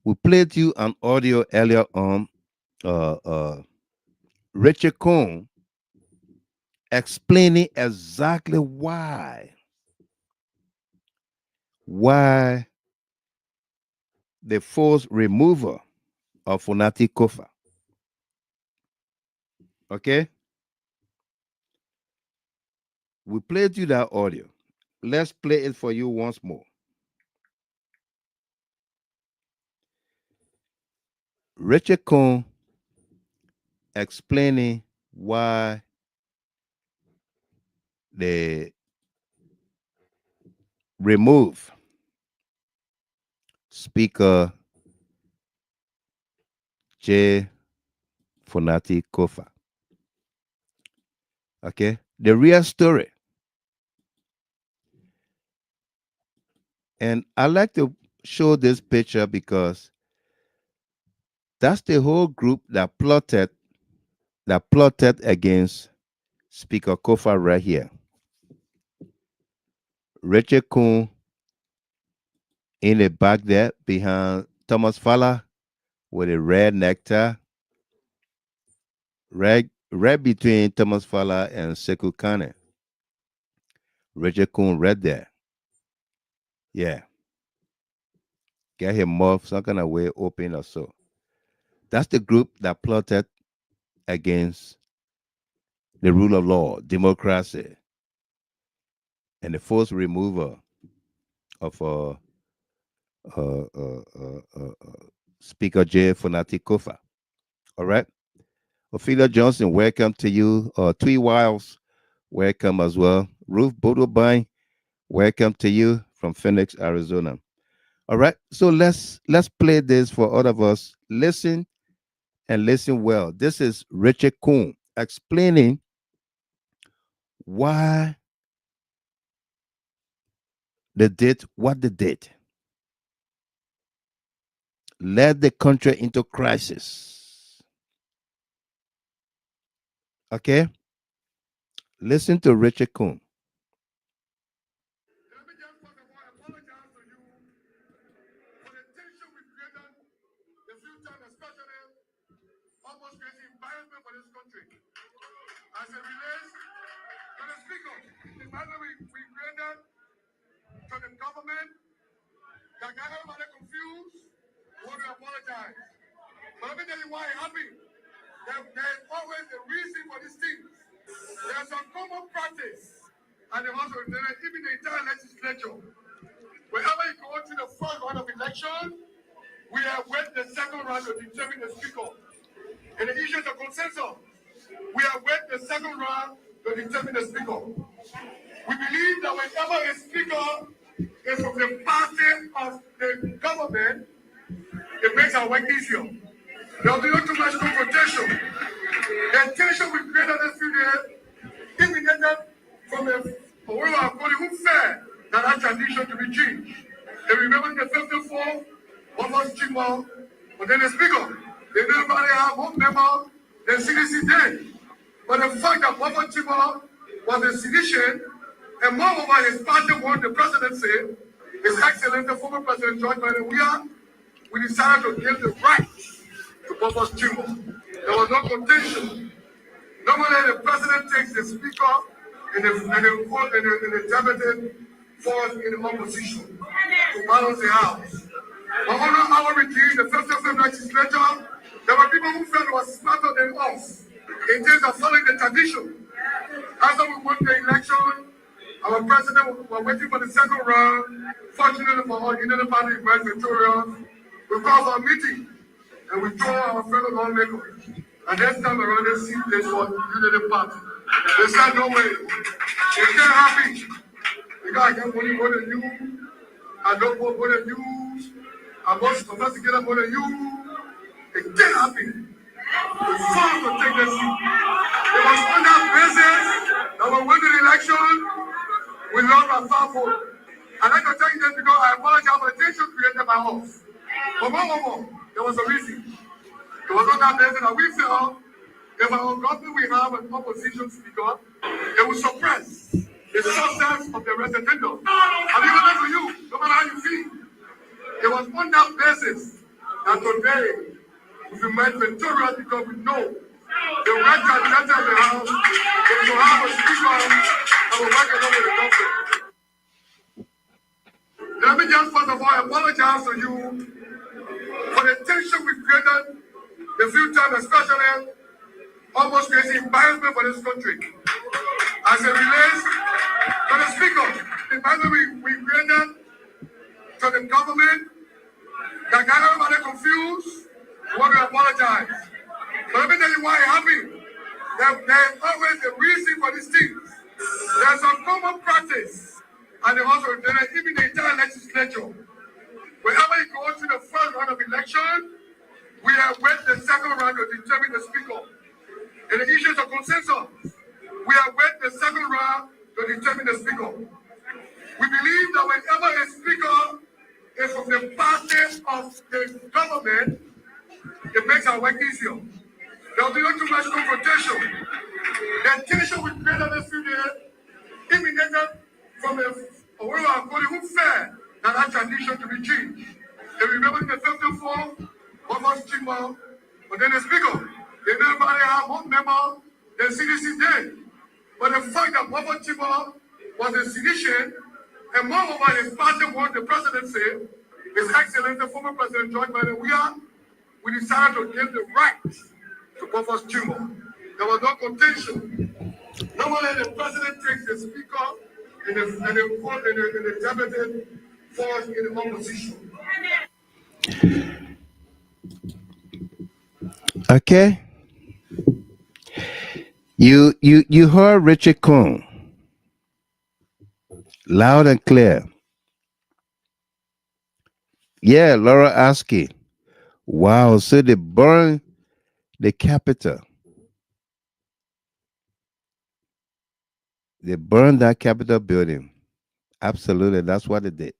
We played you an audio earlier on. Richard Cohn explaining exactly why the forced removal of Funati Kofa. Okay? We played you that audio. Let's play it for you once more. Richard Cohn explaining why they remove Speaker J. Funati Kofa. Okay? The real story. And I like to show this picture because that's the whole group that plotted against Speaker Kofa right here. Richard Cohn in the back there behind Thomas Fowler with a red necktie. Right between Thomas Fowler and Sekou Kane. Richard Cohn right there. Yeah. Get him mouth some kind of way open or so. That's the group that plotted against the rule of law, democracy, and the forced removal of Speaker J. Funati Kofa. All right. Ophelia Johnson, welcome to you. Twee Wiles, welcome as well. Ruth Bodobine, welcome to you from Phoenix, Arizona. All right. So let's play this for all of us. Listen and listen well. This is Richard Cohn explaining why they did what they did, led the country into crisis. Okay? Listen to Richard Kuhn. Let me just first of all apologize to you for the tension we created the few times, especially almost creating embarrassment for this country. As it relates to the speaker, the embarrassment we created to the government that got everybody confused, we want to apologize. But let me tell you why it happened. There's always a reason for these things. There's a common practice, and they also even the entire legislature. Whenever you go to the first round of election, we have wait the second round to determine the speaker. In the issues of consensus, we have wait the second round to determine the speaker. We believe that whenever a speaker is from the party of the government, it makes our work easier. There will be not too much confrontation. The tension we created this few days emanated from a body who said that tradition to be changed. They remember the 54, what was Chimo, but then the speaker, they nobody have home member, the CDC day. But the fact that Papa Chimo was a sedition, and moreover his party won the presidency, His Excellency the former President George Biden, we decided to give the right to Papa Chimo. There was no contention. Normally, the president takes the speaker and the deputy falls in the opposition to balance the house. But under our regime, the 55th legislature, there were people who felt was smarter than us in terms of following the tradition. After we won the election, our president was waiting for the second round. Fortunately for all Unity Party in Victoria, we called for a meeting and we told our fellow lawmakers. And this time around, they see this was Unity Party. They said, no way. It can't happen. You gotta get money more than you. I don't want more than you. I must investigate more than you. It can't happen. We fought to take the seat. It was on that basis that when we win the election, we lost our far vote. I'd like to tell you this because I apologize for the tension created by us. But more, there was a reason. It was on that basis that we felt if our government we have an opposition speaker, it will suppress the substance of the referendum. I'm even honest with you, no matter how you feel. It was on that basis that today we made victorious because we know the right candidate of the House is to have a speaker that will work along with the government. Let me just first of all apologize to you for the tension we created the few times, especially almost creating embarrassment for this country. As it relates to the speaker, the embarrassment we created to the government that got everybody confused, we want to apologize. But let me tell you why it happened. There's always a reason for these things. There's a common practice, and even the entire legislature. Whenever you go to the first round of election, we have wait the second round to determine the speaker. In the issues of consensus, we have wait the second round to determine the speaker. We believe that whenever a speaker is from the party of the government, it makes our work easier. There will be not too much confrontation. The tension we created this few days emanated from a body who said that tradition to be changed. They remember the 54, what was Chimo, but then the speaker, they nobody have home member, the CDC day. But the fact that Papa Chimo was a sedition, and moreover his party won the presidency, His Excellency the former President George Biden, we decided to give the right to Papa Chimo. There was no contention. Normally the president takes the speaker and the deputy falls in the opposition. Okay. You heard Richard Kuhn loud and clear. Yeah, Laura Askey. Wow, so they burned the Capitol. They burned that Capitol building. Absolutely, that's what they did.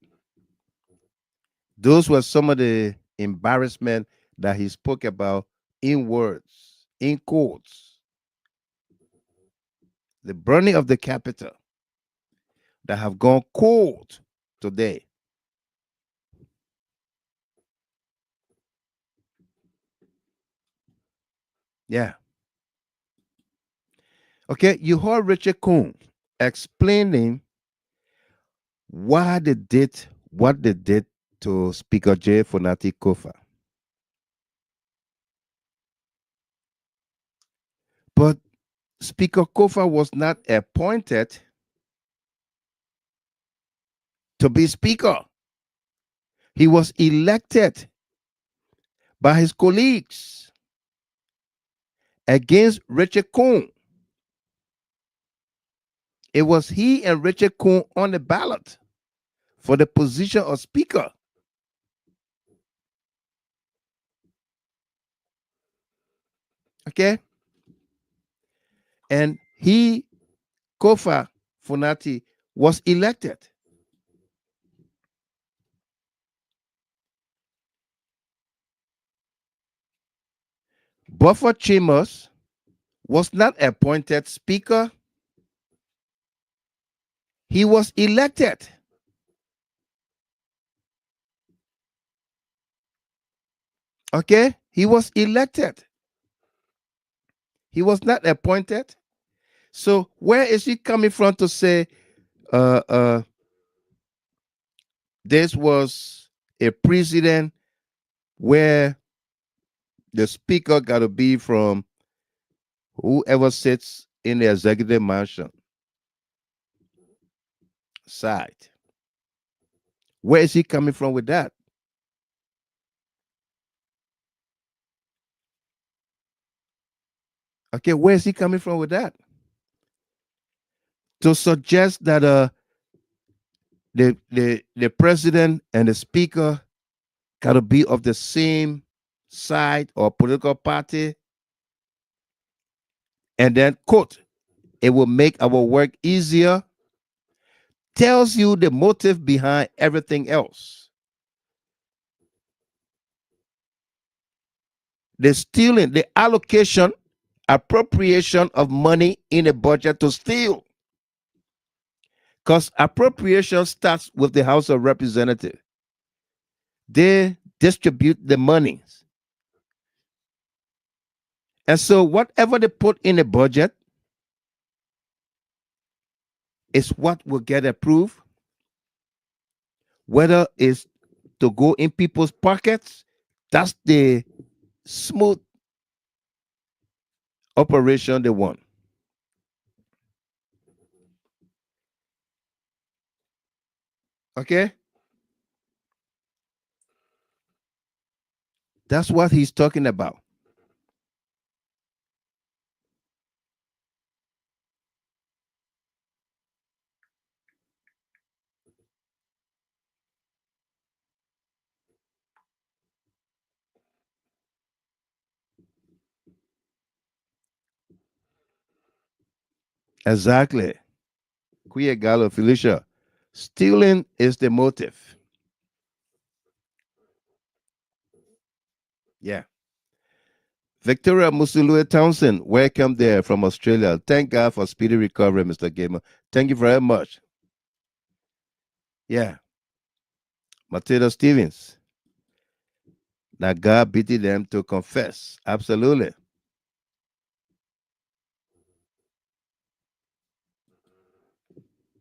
Those were some of the embarrassment that he spoke about in words, in quotes. The burning of the Capitol that have gone cold today. Yeah. Okay, you heard Richard Kuhn explaining why they did what they did to Speaker J. Fonati Kofa. But Speaker Kofa was not appointed to be Speaker. He was elected by his colleagues against Richard Kuhn. It was he and Richard Kuhn on the ballot for the position of Speaker. Okay? And he, Kofa Fonati, was elected. Buffer Chambers was not appointed Speaker. He was elected. Okay? He was elected. He was not appointed. So where is he coming from to say uh, uh, this was a precedent where the speaker got to be from whoever sits in the executive mansion side? Where is he coming from with that? Okay, where is he coming from with that? To suggest that the president and the speaker got to be of the same side or political party, and then quote, it will make our work easier, tells you the motive behind everything else. The stealing, the allocation, appropriation of money in a budget to steal. Because appropriation starts with the House of Representatives. They distribute the monies. And so whatever they put in the budget is what will get approved. Whether it's to go in people's pockets, that's the smooth operation they want. Okay? That's what he's talking about. Exactly. Kuya Gallo, Felicia. Stealing is the motive. Yeah. Victoria Musulue Townsend, welcome there from Australia. Thank God for speedy recovery, Mr. Gamer. Thank you very much. Yeah. Matilda Stevens. That God beat them to confess. Absolutely.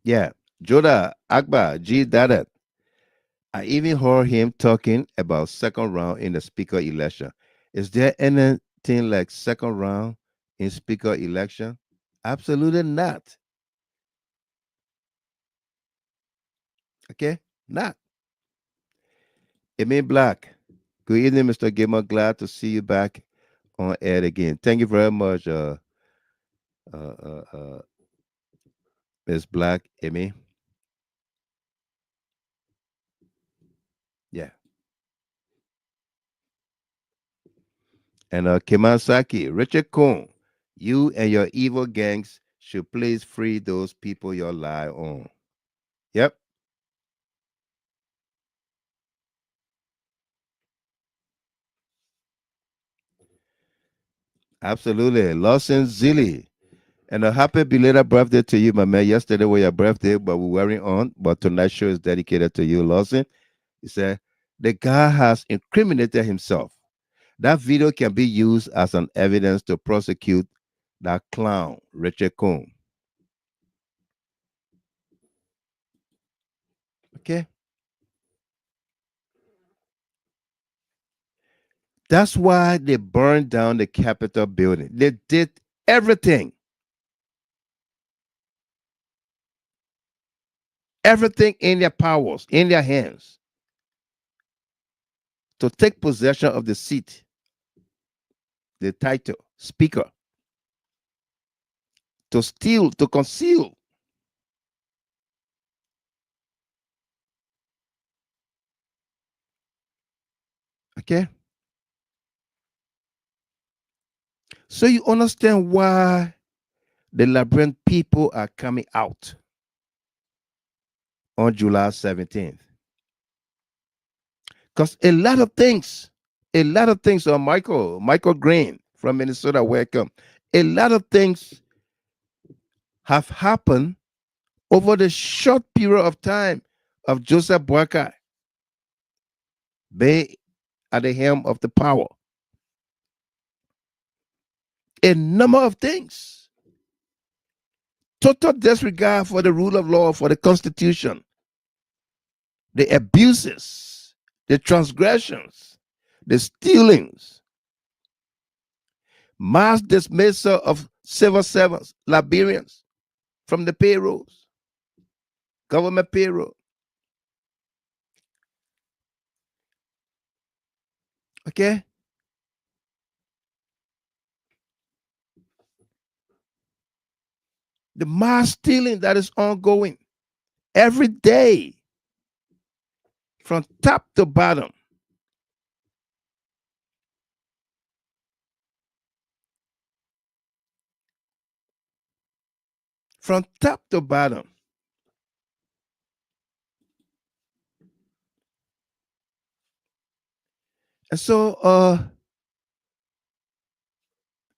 Yeah. Joda Akbar, G. Dadat. I even heard him talking about second round in the speaker election. Is there anything like second round in speaker election? Absolutely not. Okay? Not. Emil Black. Good evening, Mr. Gamer. Glad to see you back on air again. Thank you very much, uh, uh, uh, Ms. Black, Emmy. Yeah. And Kimansaki, Richard Kuhn, you and your evil gangs should please free those people you lie on. Yep. Absolutely. Lawson Zilly. And a happy belated birthday to you, my man. Yesterday was your birthday, but we weren't on. But tonight's show is dedicated to you, Lawson. He said, the guy has incriminated himself. That video can be used as an evidence to prosecute that clown, Richard Cohn. Okay. That's why they burned down the Capitol building. They did everything. Everything in their powers, in their hands, to take possession of the seat, the title, speaker, to steal, to conceal. Okay? So you understand why the Liberian people are coming out on July 17th. Because a lot of things, Michael Green from Minnesota, welcome. A lot of things have happened over the short period of time of Joseph Boakai being at the helm of the power. A number of things. Total disregard for the rule of law, for the Constitution, the abuses, the transgressions, the stealings, mass dismissal of civil servants, Liberians, from the payrolls, government payroll. Okay? The mass stealing that is ongoing every day from top to bottom. From top to bottom. And so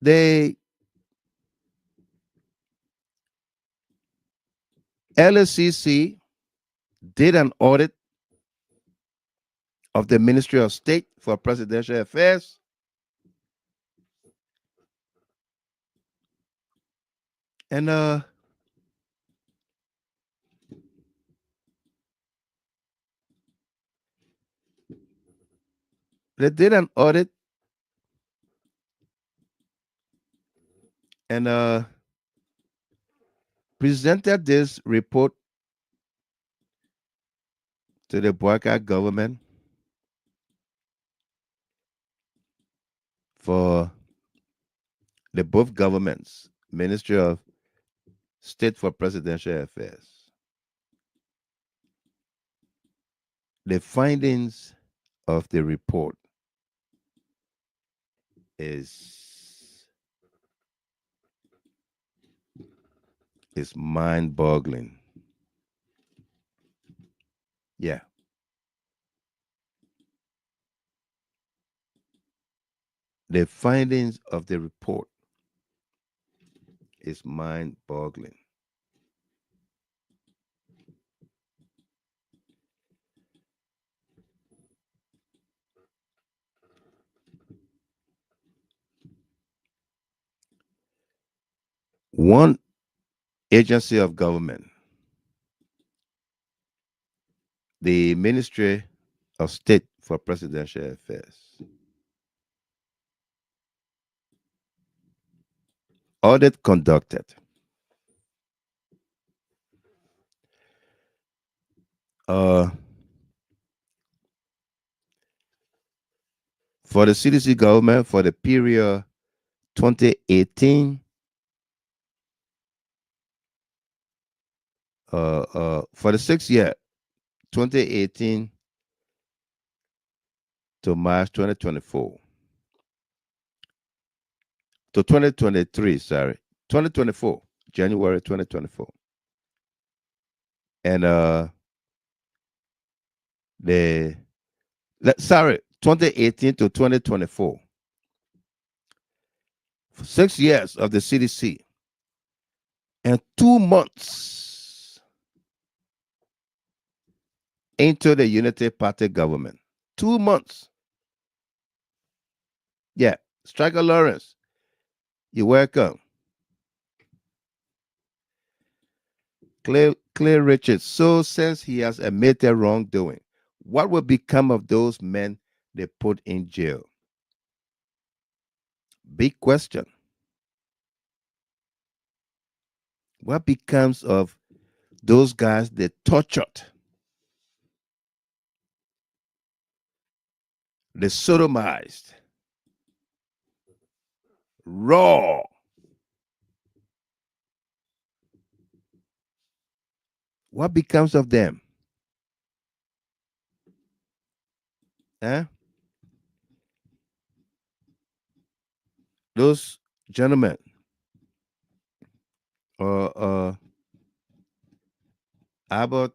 they LACC did an audit of the Ministry of State for Presidential Affairs. And they did an audit and presented this report to the Boakai government for the both governments, Ministry of State for Presidential Affairs. The findings of the report is mind-boggling. Yeah. The findings of the report is mind-boggling. One agency of government, the Ministry of State for Presidential Affairs, audit conducted. For the CDC government for the period 2018 for the 6th year 2018 to March 2024 to 2023, sorry, 2024 January 2024. And 2018 to 2024. For 6 years of the CDC and 2 months into the Unity Party government. 2 months. Yeah. Striker Lawrence, you're welcome. Clay Richards, so since he has admitted wrongdoing, what will become of those men they put in jail? Big question. What becomes of those guys they tortured, they sodomized, raw? What becomes of them? Huh? Those gentlemen, Abbott,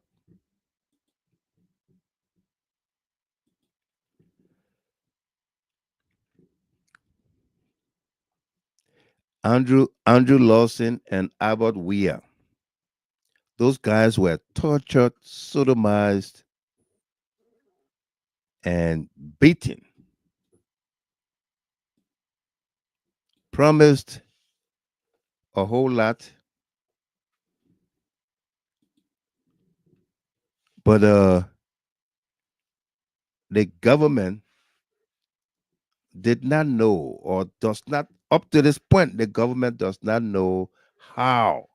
Andrew Lawson, and Abbott Weir. Those guys were tortured, sodomized, and beaten. Promised a whole lot, but the government did not know, or does not, up to this point, the government does not know how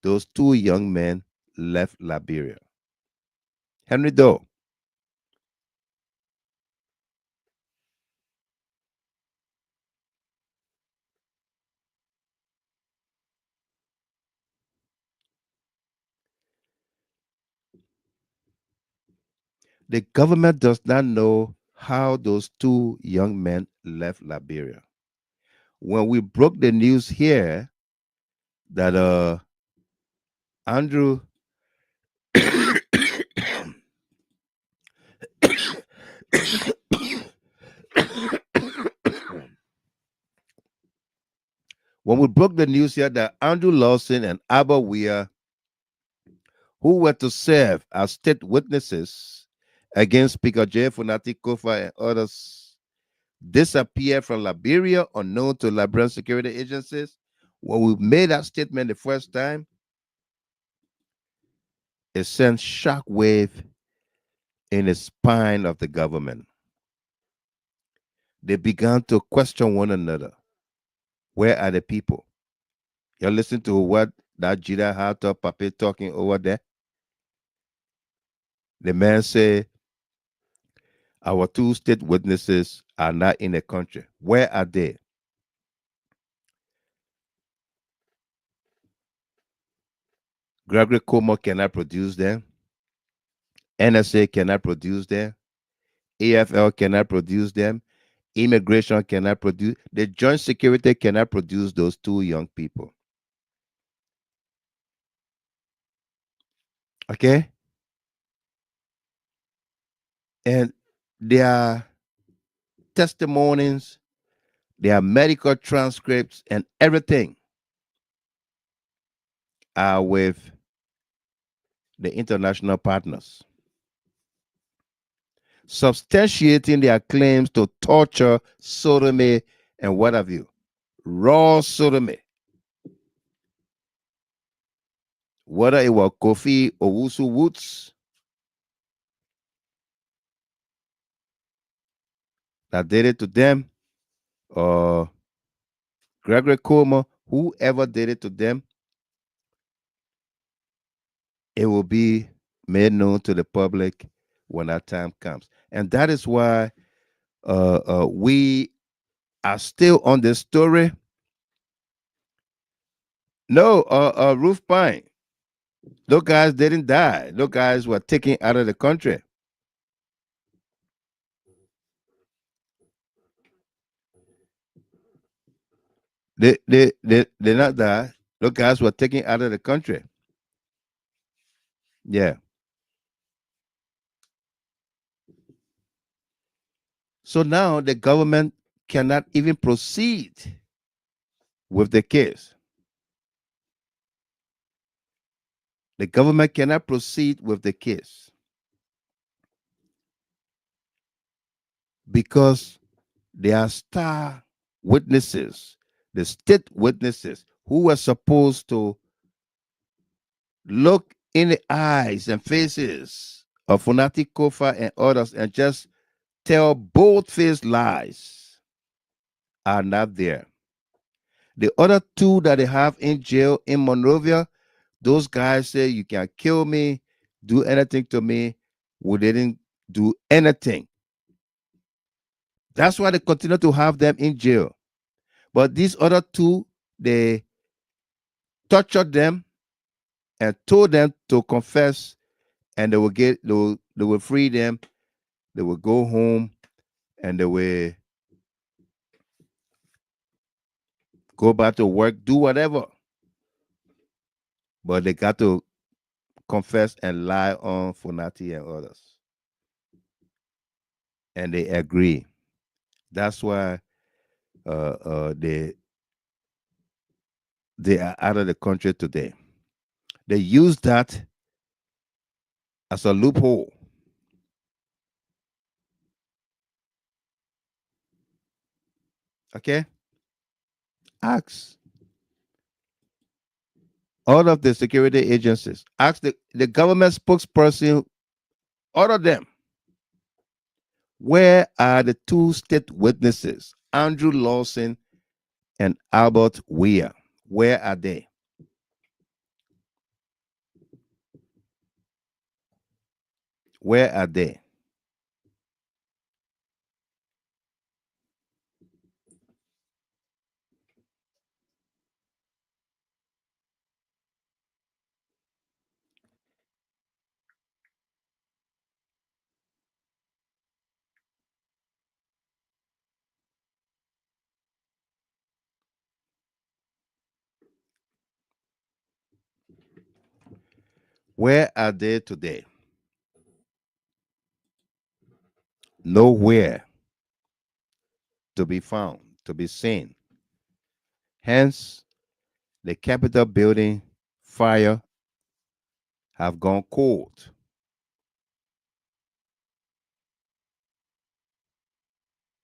those 2 young men left Liberia. Henry Doe. The government does not know how those 2 young men left Liberia. When we broke the news here that Andrew when we broke the news here that Andrew Lawson and Abba Weir, who were to serve as state witnesses against Speaker J. Funati Kofa and others, disappeared from Liberia unknown to Liberian security agencies, when we made that statement the first time, it sent shockwave in the spine of the government. They began to question one another. Where are the people? You listen to what that Jida Hatter Pape talking over there? The man say, our 2 state witnesses are not in the country. Where are they? Gregory Como cannot produce them. NSA cannot produce them. AFL cannot produce them. Immigration cannot produce. The Joint Security cannot produce those 2 young people. Okay? And their testimonies, their medical transcripts, and everything are with the international partners, substantiating their claims to torture, sodomy, and what have you. Raw sodomy. Whether it was Kofi Owusu Woods that did it to them, or Gregory Como, whoever did it to them, it will be made known to the public when that time comes. And that is why we are still on this story. No, Ruth Pine. Those guys didn't die. Those guys were taken out of the country. They not die. Those guys were taken out of the country. Yeah. So now the government cannot even proceed with the case. The government cannot proceed with the case because they are star witnesses, the state witnesses who were supposed to look in the eyes and faces of Funati Kofa and others and just tell bold-faced lies are not there. The other two that they have in jail in Monrovia, those guys say you can kill me, do anything to me. We didn't do anything. That's why they continue to have them in jail. But these other two, they tortured them and told them to confess, and they will free them. They will go home and they will go back to work, do whatever. But they got to confess and lie on Funati and others. And they agree. That's why they are out of the country today. They use that as a loophole. Okay? Ask all of the security agencies. Ask the government spokesperson, all of them. Where are the two state witnesses, Andrew Lawson and Albert Weir? Where are they? Where are they? Where are they today? Nowhere to be found, to be seen. Hence, the Capitol building fire have gone cold.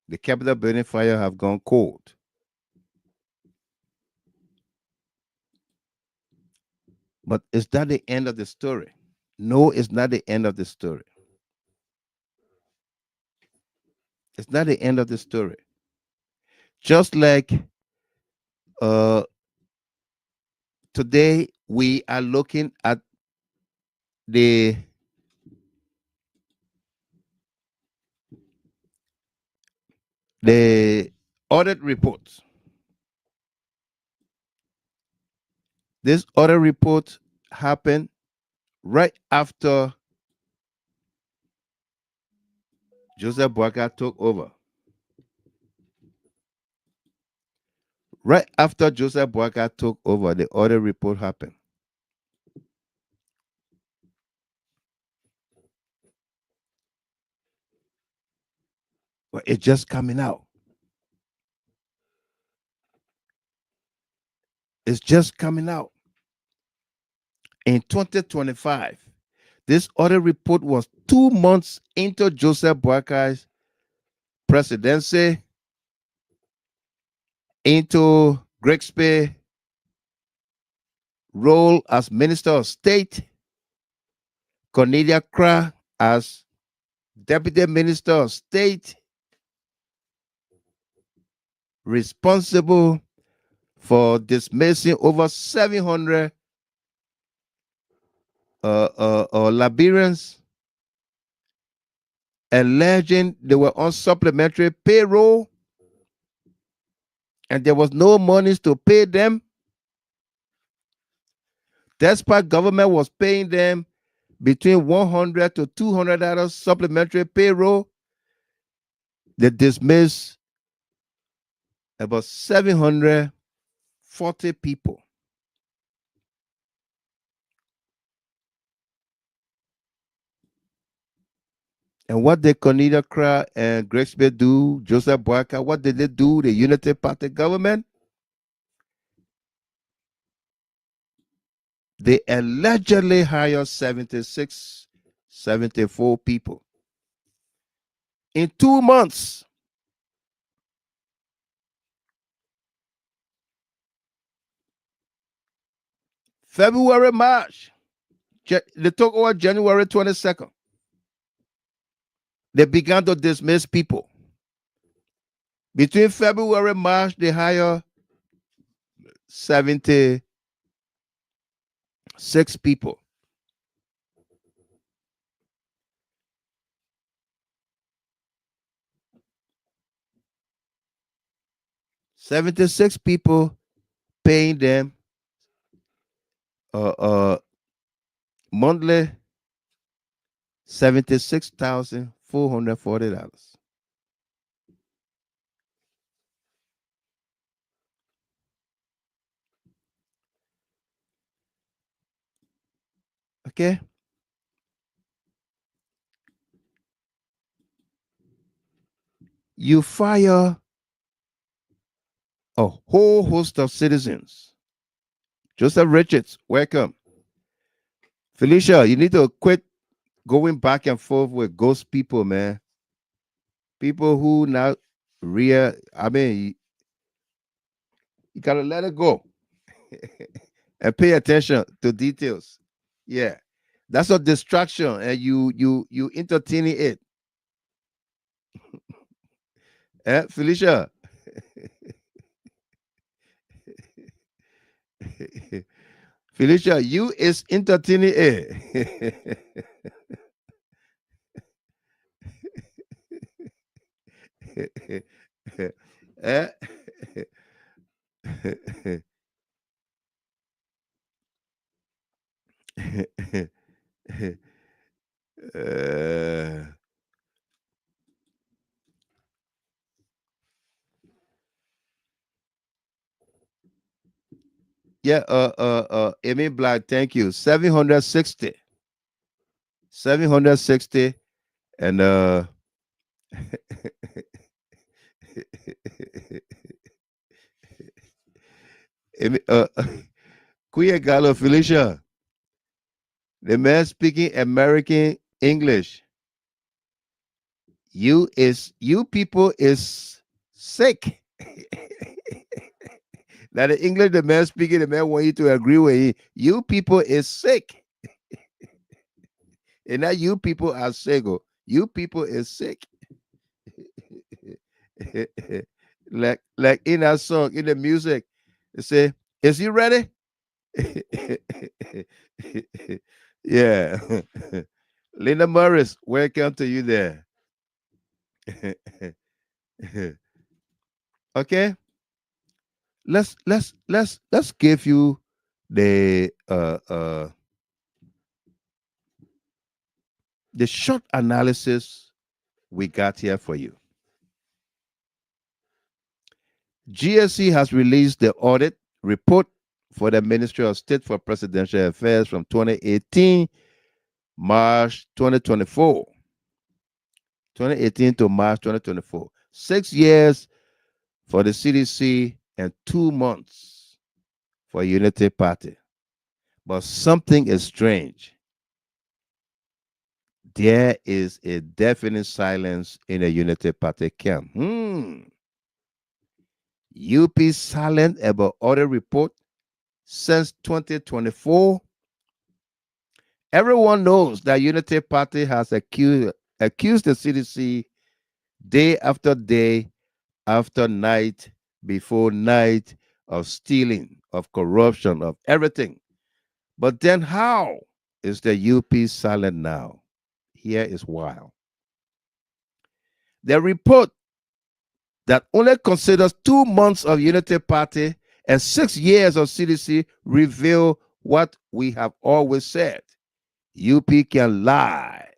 The Capitol building fire have gone cold. But is that the end of the story? No, it's not the end of the story. It's not the end of the story. Just like today we are looking at the audit report. This audit report happened right after Joseph Boakai took over. Right after Joseph Boakai took over, the audit report happened. But it's just coming out. It's just coming out. In 2025, this audit report was 2 months into Joseph Boakai's presidency, into Grigsby's role as Minister of State, Cornelia Kra as Deputy Minister of State, responsible for dismissing over 700 Liberians, alleging they were on supplementary payroll and there was no monies to pay them. Despite government was paying them between $100 to $200 supplementary payroll, they dismissed about 740 people. And what did Cornelia Cra and Grexby do? Joseph Boyka, what did they do? The Unity Party government? They allegedly hired 76, 74 people. In 2 months, February, March, they took over January 22nd. They began to dismiss people. Between February and March, they hired 76 people. People paying them monthly $76,440. Okay. You fire a whole host of citizens. Joseph Richards, welcome. Felicia, you need to quit going back and forth with ghost people, man. People who not real. I mean, you gotta let it go and pay attention to details. Yeah, that's a distraction, and you entertaining it. Felicia. Felicia, you is entertaining it. Eh? Yeah, Amy Black, thank you. 760. 760 and Amy, Kuya Gallo Felicia, the man speaking American English. You people is sick. Now the English the man speaking, the man want you to agree with him. You people is sick. And now you people are sick. You people is sick. like in that song, in the music, they say, is he ready? Yeah. Linda Morris, welcome to you there. Okay. Let's give you the short analysis we got here for you. GSC has released the audit report for the Ministry of State for Presidential Affairs from 2018, March 2024. 2018 to March 2024. 6 years for the CDC and 2 months for Unity Party. But something is strange. There is a definite silence in the Unity Party camp. UP silent about audit report since 2024. Everyone knows that Unity Party has accused the CDC day after day, after night, before night, of stealing, of corruption, of everything. But then how is the UP silent now? Here is why. The report that only considers 2 months of Unity Party and 6 years of CDC reveal what we have always said. UP can lie,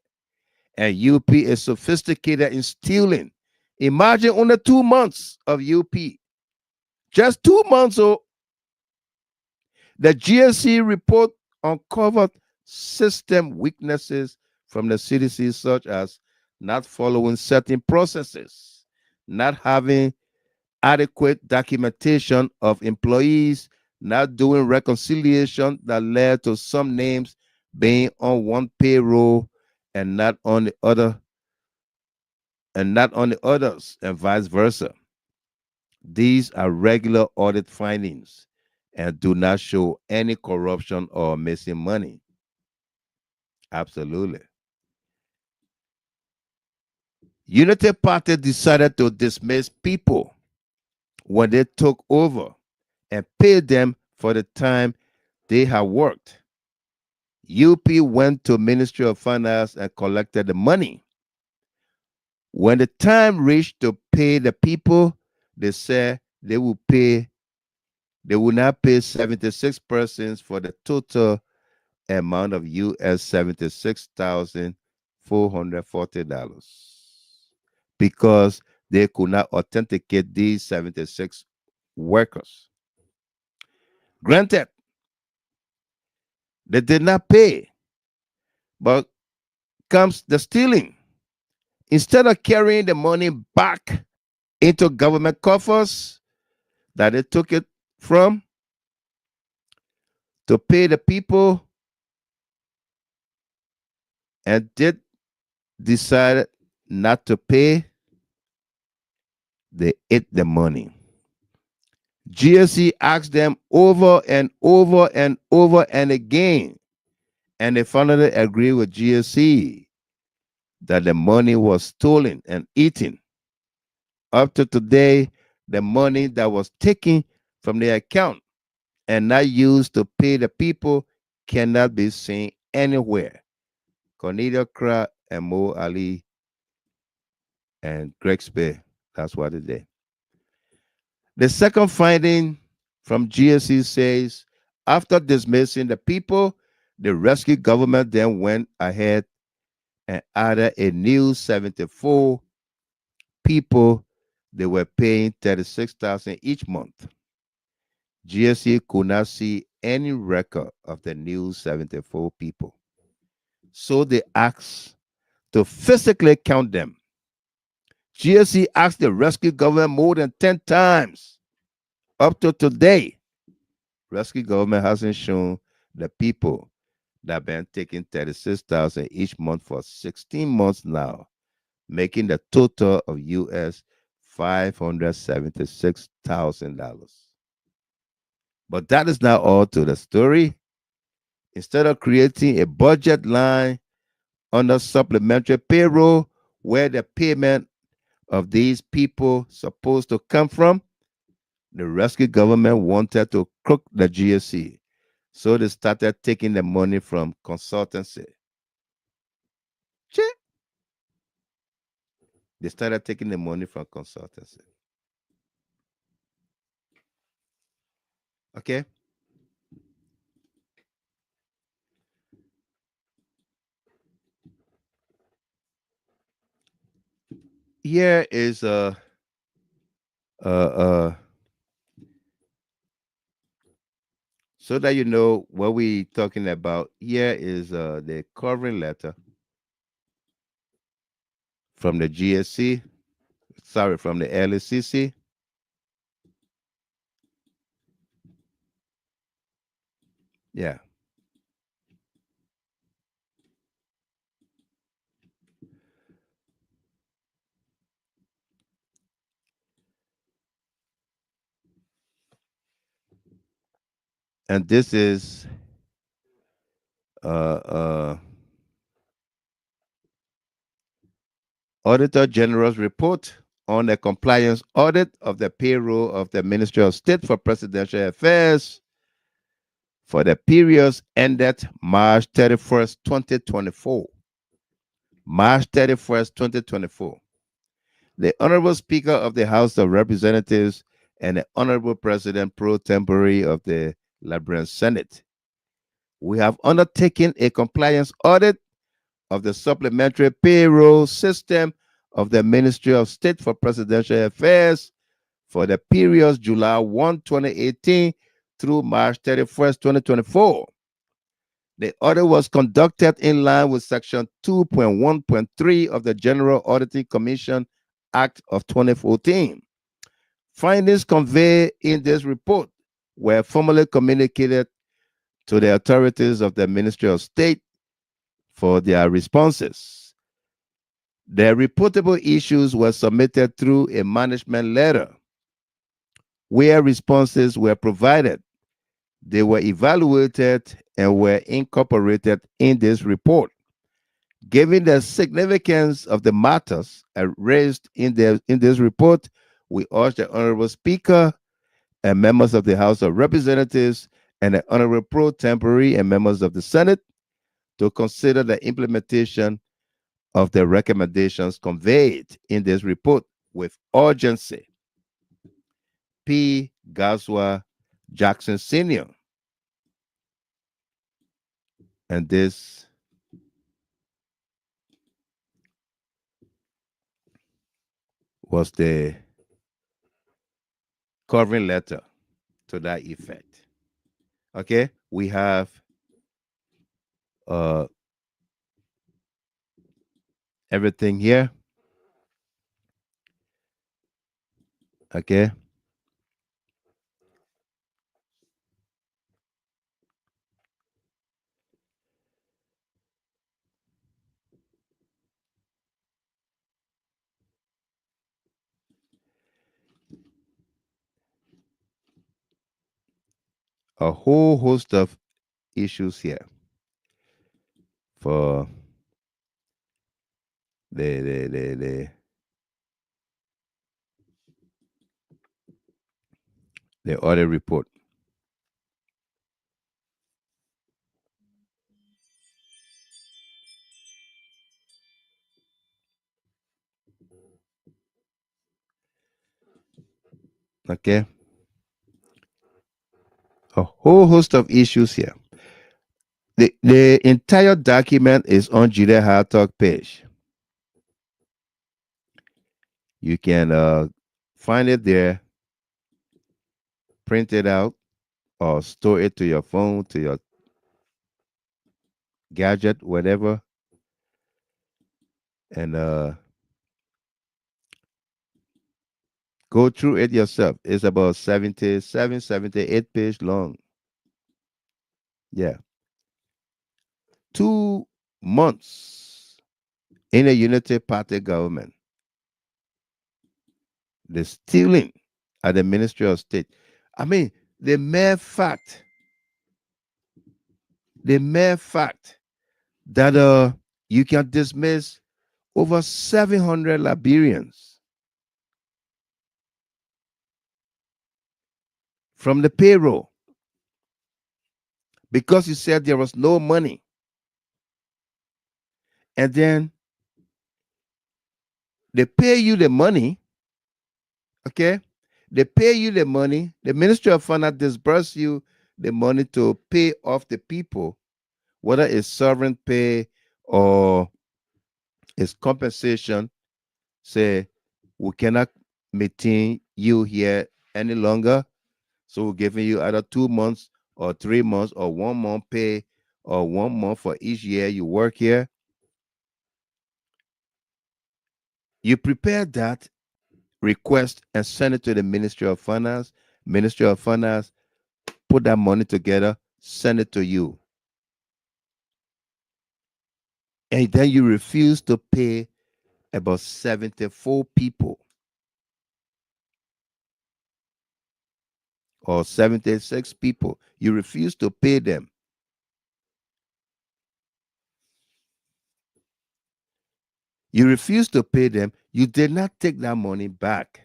and UP is sophisticated in stealing. Imagine only 2 months of UP. Just 2 months. The GSC report uncovered system weaknesses from the CDC, such as not following certain processes, not having adequate documentation of employees, not doing reconciliation that led to some names being on one payroll and not on the other, and not on the others, and vice versa. These are regular audit findings and do not show any corruption or missing money. Absolutely. Unity Party decided to dismiss people when they took over and paid them for the time they had worked. UP went to Ministry of Finance and collected the money. When the time reached to pay the people, they said they would not pay 76 persons for the total amount of US $76,440 because they could not authenticate these 76 workers. Granted, they did not pay, but comes the stealing. Instead of carrying the money back into government coffers that they took it from to pay the people, and did decide not to pay, they ate the money. GHT asked them over and over and over and again, and they finally agreed with GHT that the money was stolen and eaten. Up to today, the money that was taken from their account and not used to pay the people cannot be seen anywhere. Cornelia Kra and Mo Ali and Greg Spear, that's what it did. The second finding from GHT says, after dismissing the people, the rescue government then went ahead and added a new 74 people. They were paying $36,000 each month. GHT could not see any record of the new 74 people. So they asked to physically count them. GHT asked the rescue government more than 10 times. Up to today, rescue government hasn't shown the people that have been taking $36,000 each month for 16 months now, making the total of US $576,000. But that is not all to the story. Instead of creating a budget line under supplementary payroll where the payment of these people supposed to come from, the rescue government wanted to crook the GHT. So they started taking the money from consultancy. They started taking the money from consultancy. Okay? Here is so that you know what we're talking about. Here is the covering letter from the GHT, sorry, from the LACC. Yeah. And this is Auditor General's report on the compliance audit of the payroll of the Ministry of State for Presidential Affairs for the periods ended March 31st, 2024. March 31st, 2024. The Honorable Speaker of the House of Representatives and the Honorable President pro tempore of the Liberian Senate. We have undertaken a compliance audit of the supplementary payroll system of the Ministry of State for Presidential Affairs for the periods July 1, 2018 through March 31st, 2024. The audit was conducted in line with Section 2.1.3 of the General Auditing Commission Act of 2014. Findings conveyed in this report were formally communicated to the authorities of the Ministry of State for their responses. The reportable issues were submitted through a management letter where responses were provided. They were evaluated and were incorporated in this report. Given the significance of the matters raised in this report, we urge the Honorable Speaker and members of the House of Representatives and the Honorable Pro Tempore and members of the Senate to consider the implementation of the recommendations conveyed in this report with urgency. P. Gaswa Jackson Sr. And this was the covering letter to that effect. Okay, we have everything here. Okay. A whole host of issues here for the audit report. Okay. A whole host of issues here. The entire document is on Jide Hartog page. You can find it there, print it out, or store it to your phone, to your gadget, whatever, and go through it yourself. It's about 77, 78 page long. Yeah. 2 months in a unity party government. The stealing at the Ministry of State. I mean, the mere fact that you can dismiss over 700 Liberians from the payroll because you said there was no money. And then they pay you the money, okay? They pay you the money. The Ministry of Finance disburse you the money to pay off the people, whether it's sovereign pay or it's compensation. Say, we cannot maintain you here any longer, so we're giving you either 2 months or 3 months or 1 month pay or 1 month for each year you work here. You prepare that request and send it to the Ministry of Finance. Ministry of Finance put that money together, send it to you. And then you refuse to pay about 74 people or 76 people. You refuse to pay them. You refuse to pay them. You did not take that money back.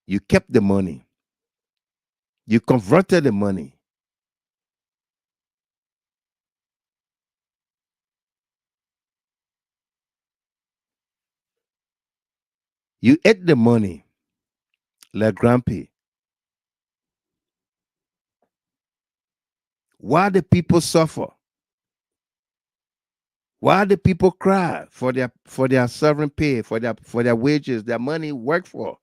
You kept the money. You converted the money. You ate the money like Grumpy. Why the people suffer? Why the people cry for their sovereign pay, for their wages, their money work for?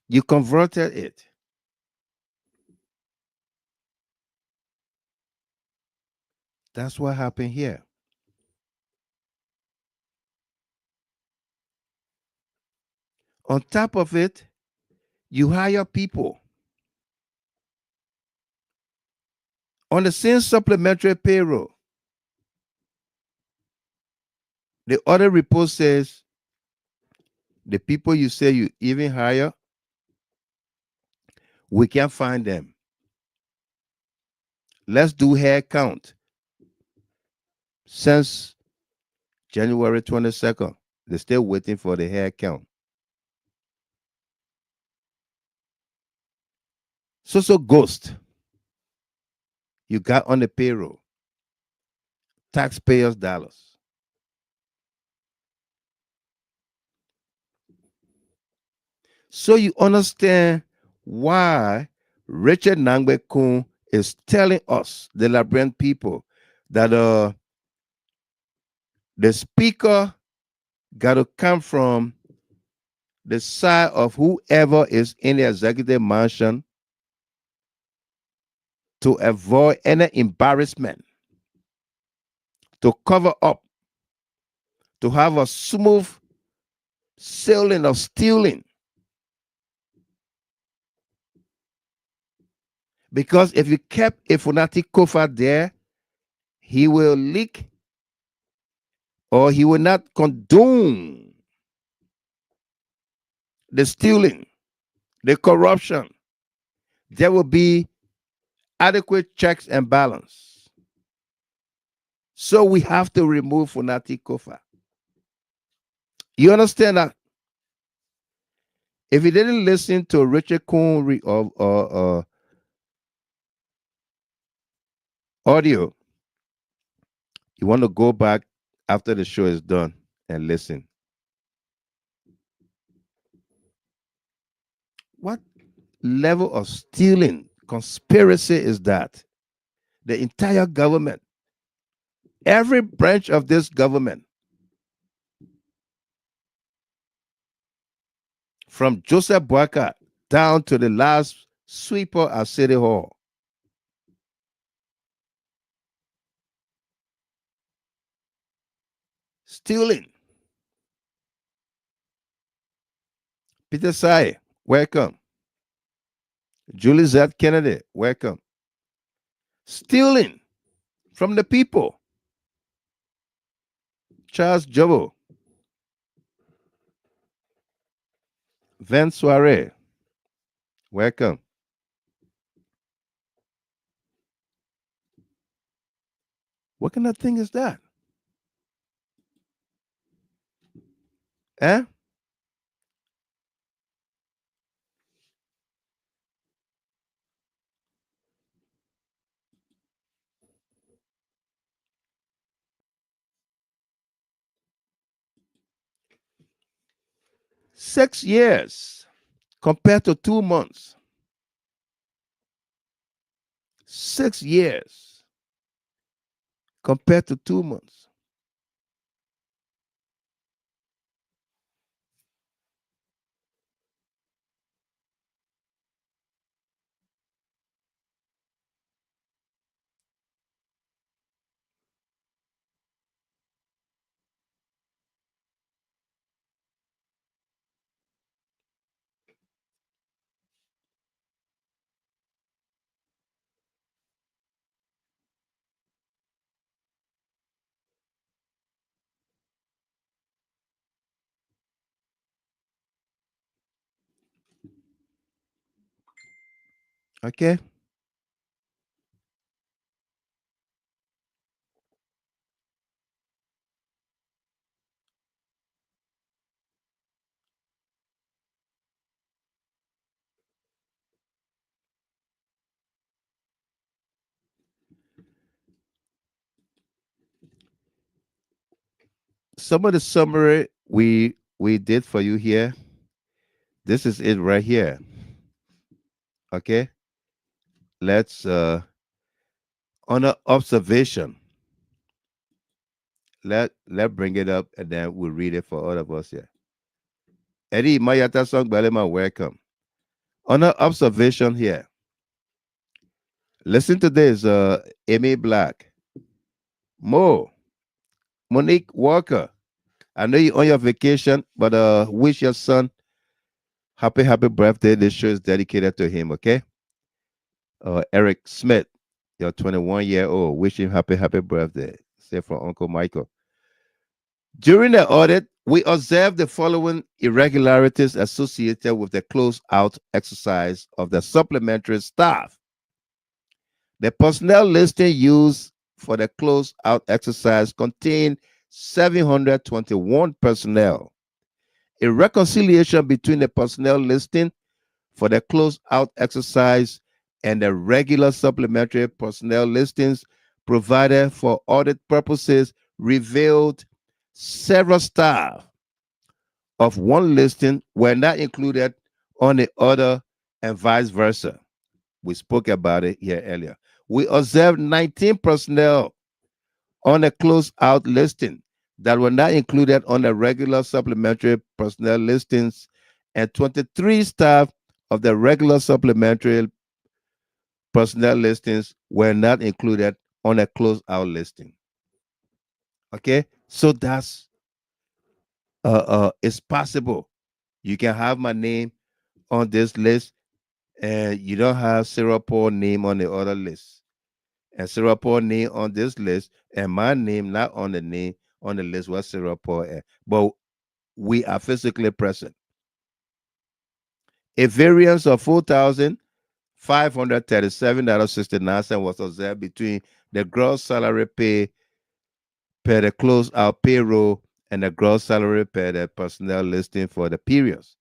You converted it. That's what happened here. On top of it, you hire people on the same supplementary payroll. The audit report says the people you say you even hire, we can't find them. Let's do head count. Since January 22nd, they're still waiting for the head count. So ghost you got on the payroll, taxpayers' dollars. So you understand why Richard Nangbe Kun is telling us, the Liberian people, that the speaker got to come from the side of whoever is in the executive mansion to avoid any embarrassment, to cover up, to have a smooth sailing of stealing. Because if you kept a Funati Kofa there, he will leak or he will not condone the stealing, the corruption. There will be adequate checks and balance. So we have to remove Funati Kofa. You understand that? If you didn't listen to Richard Kuhn audio, you want to go back after the show is done and listen. What level of stealing, conspiracy is that? The entire government, every branch of this government, from Joseph Boyka down to the last sweeper at City Hall, stealing. Peter Sai, welcome. Julie Z. Kennedy, welcome. Stealing from the people. Charles Jobo. Van Soiree, welcome. What kind of thing is that? Eh? Six years compared to 2 months. 6 years compared to 2 months. Okay. Some of the summary we did for you here. This is it right here. Okay. Let's on observation. Let bring it up and then we'll read it for all of us here. Eddie Mayata Song Balema, welcome. On observation here. Listen to this, Amy Black. Monique Walker. I know you're on your vacation, but wish your son happy birthday. This show is dedicated to him, okay? Eric Smith, your 21-year-old. Wish him happy birthday. Say from Uncle Michael. During the audit, we observed the following irregularities associated with the closeout exercise of the supplementary staff. The personnel listing used for the closeout exercise contained 721 personnel. A reconciliation between the personnel listing for the closeout exercise and the regular supplementary personnel listings provided for audit purposes revealed several staff of one listing were not included on the other and vice versa. We spoke about it here earlier. We observed 19 personnel on a closeout listing that were not included on the regular supplementary personnel listings, and 23 staff of the regular supplementary personnel listings were not included on a closeout listing. Okay, so that's it's possible you can have my name on this list and you don't have Sarah Paul name on the other list, and Sarah Paul name on this list and my name not on the name on the list where Sarah Paul is. But we are physically present. A variance of $4,537.69 was observed between the gross salary pay per the closeout payroll and the gross salary per the personnel listing for the periods.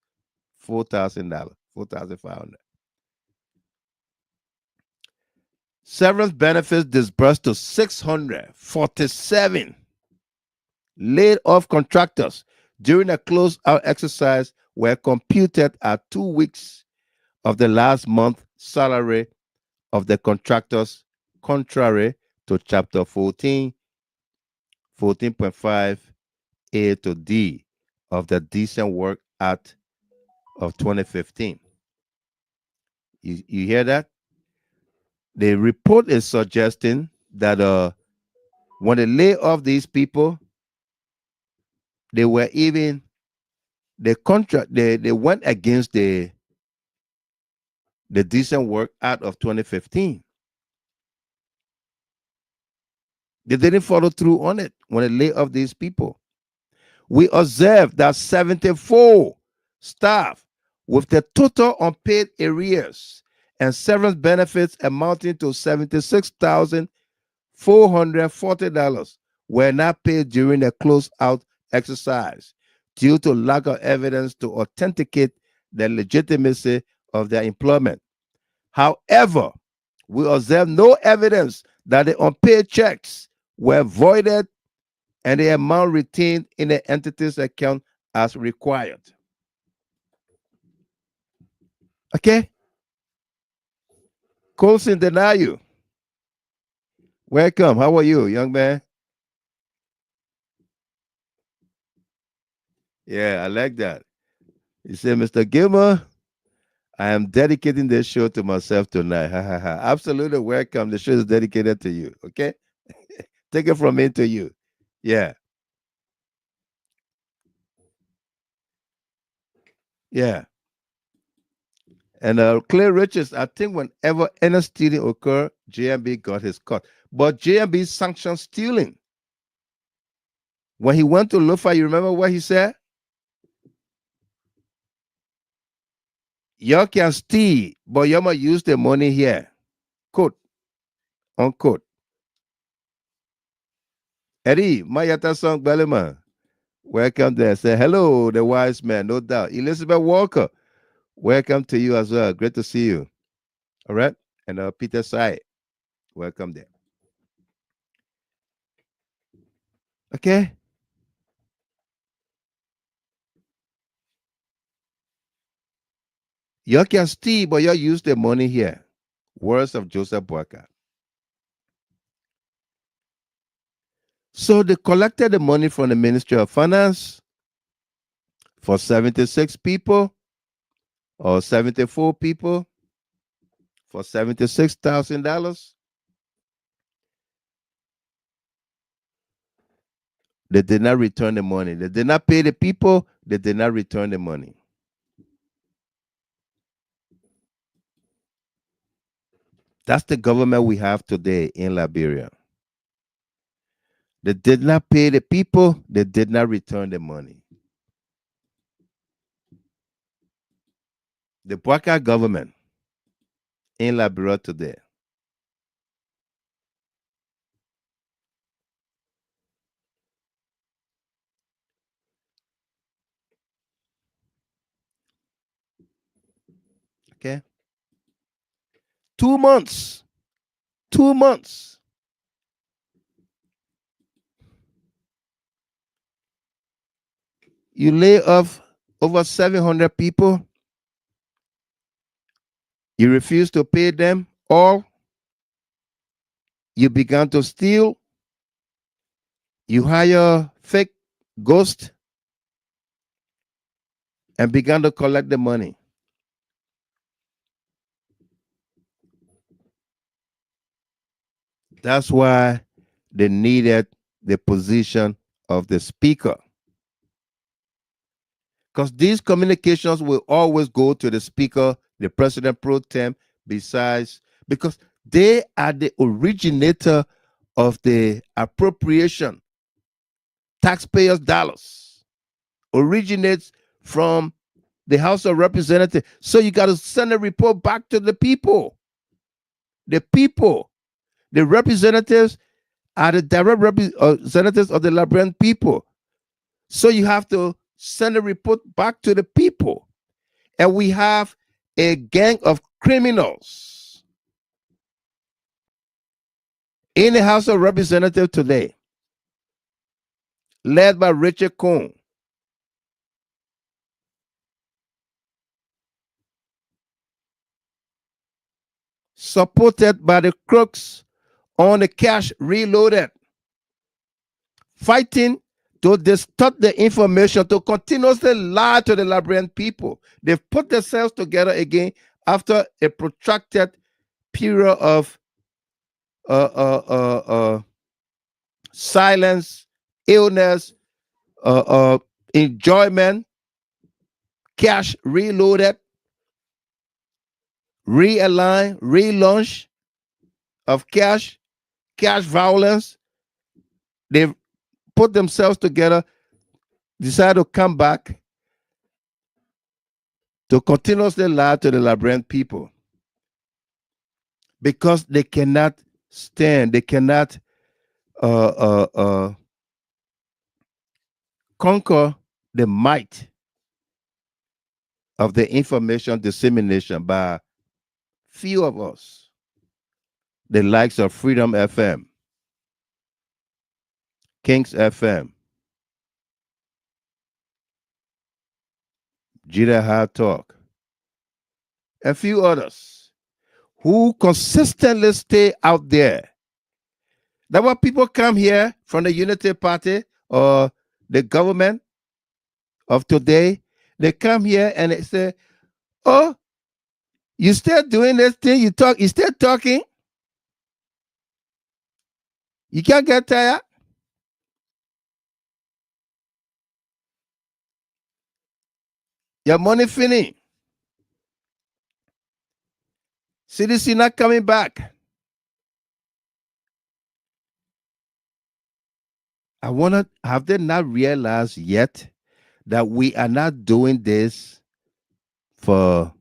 $4,000, $4,500. Severance benefits disbursed to 647 laid off contractors during a closeout exercise were computed at 2 weeks of the last month's salary of the contractors, contrary to Chapter 14, 14.5 A to D of the Decent Work Act of 2015. You hear that? The report is suggesting that when they lay off these people, they were even the contract they went against the Decent Work Act of 2015. They didn't follow through on it when they lay off these people. We observed that 74 staff with the total unpaid arrears and severance benefits amounting to $76,440 were not paid during the closeout exercise due to lack of evidence to authenticate the legitimacy of their employment. However, we observed no evidence that the unpaid checks were voided and the amount retained in the entity's account as required. Okay? Colson Denayu. Welcome. How are you, young man? Yeah, I like that. You say, Mr. Gilmer, I am dedicating this show to myself tonight. Ha ha ha. Absolutely welcome. The show is dedicated to you. Okay? Take it from me to you. Yeah. Yeah. And Clay Richards, I think whenever any stealing occurred, JMB got his cut. But JMB sanctioned stealing. When he went to Lufa, you remember what he said? Y'all can steal, but y'all must use the money here. Quote, unquote. Eddie, Mayata Song Bellyman. Welcome there. Say hello, the wise man, no doubt. Elizabeth Walker, welcome to you as well. Great to see you. All right. And Peter Sai, welcome there. Okay. Y'all can steal, but y'all use the money here. Words of Joseph Boyka. So they collected the money from the Ministry of Finance for 76 people or 74 people for $76,000. They did not return the money. They did not pay the people. They did not return the money. That's the government we have today in Liberia. They did not pay the people. They did not return the money. The Bwaka government in Liberia today. Okay. 2 months. 2 months. You lay off over 700 people. You refuse to pay them all. You began to steal. You hire fake ghosts and began to collect the money. That's why they needed the position of the speaker. Because these communications will always go to the speaker, the president pro tem, besides, because they are the originator of the appropriation. Taxpayers' dollars originates from the House of Representatives. So you got to send a report back to the people. The people, the representatives are the direct representatives of the Liberian people. So you have to send a report back to the people. And we have a gang of criminals in the House of Representatives today, led by Richard Cohn. Supported by the crooks on the cash reloaded, fighting to distort the information, to continuously lie to the Liberian people. They've put themselves together again after a protracted period of silence, illness, enjoyment, cash reloaded, realign, relaunch of cash violence. They've put themselves together, decide to come back to continuously lie to the Liberian people because they cannot stand, they cannot conquer the might of the information dissemination by few of us, the likes of Freedom FM, Kings FM, Jida Hard Talk, a few others who consistently stay out there. That's why people come here from the Unity Party or the government of today. They come here and they say, "Oh, you still doing this thing? You still talking? You can't get tired? Your money finished. CDC not coming back." I wonder, have they not realized yet that we are not doing this for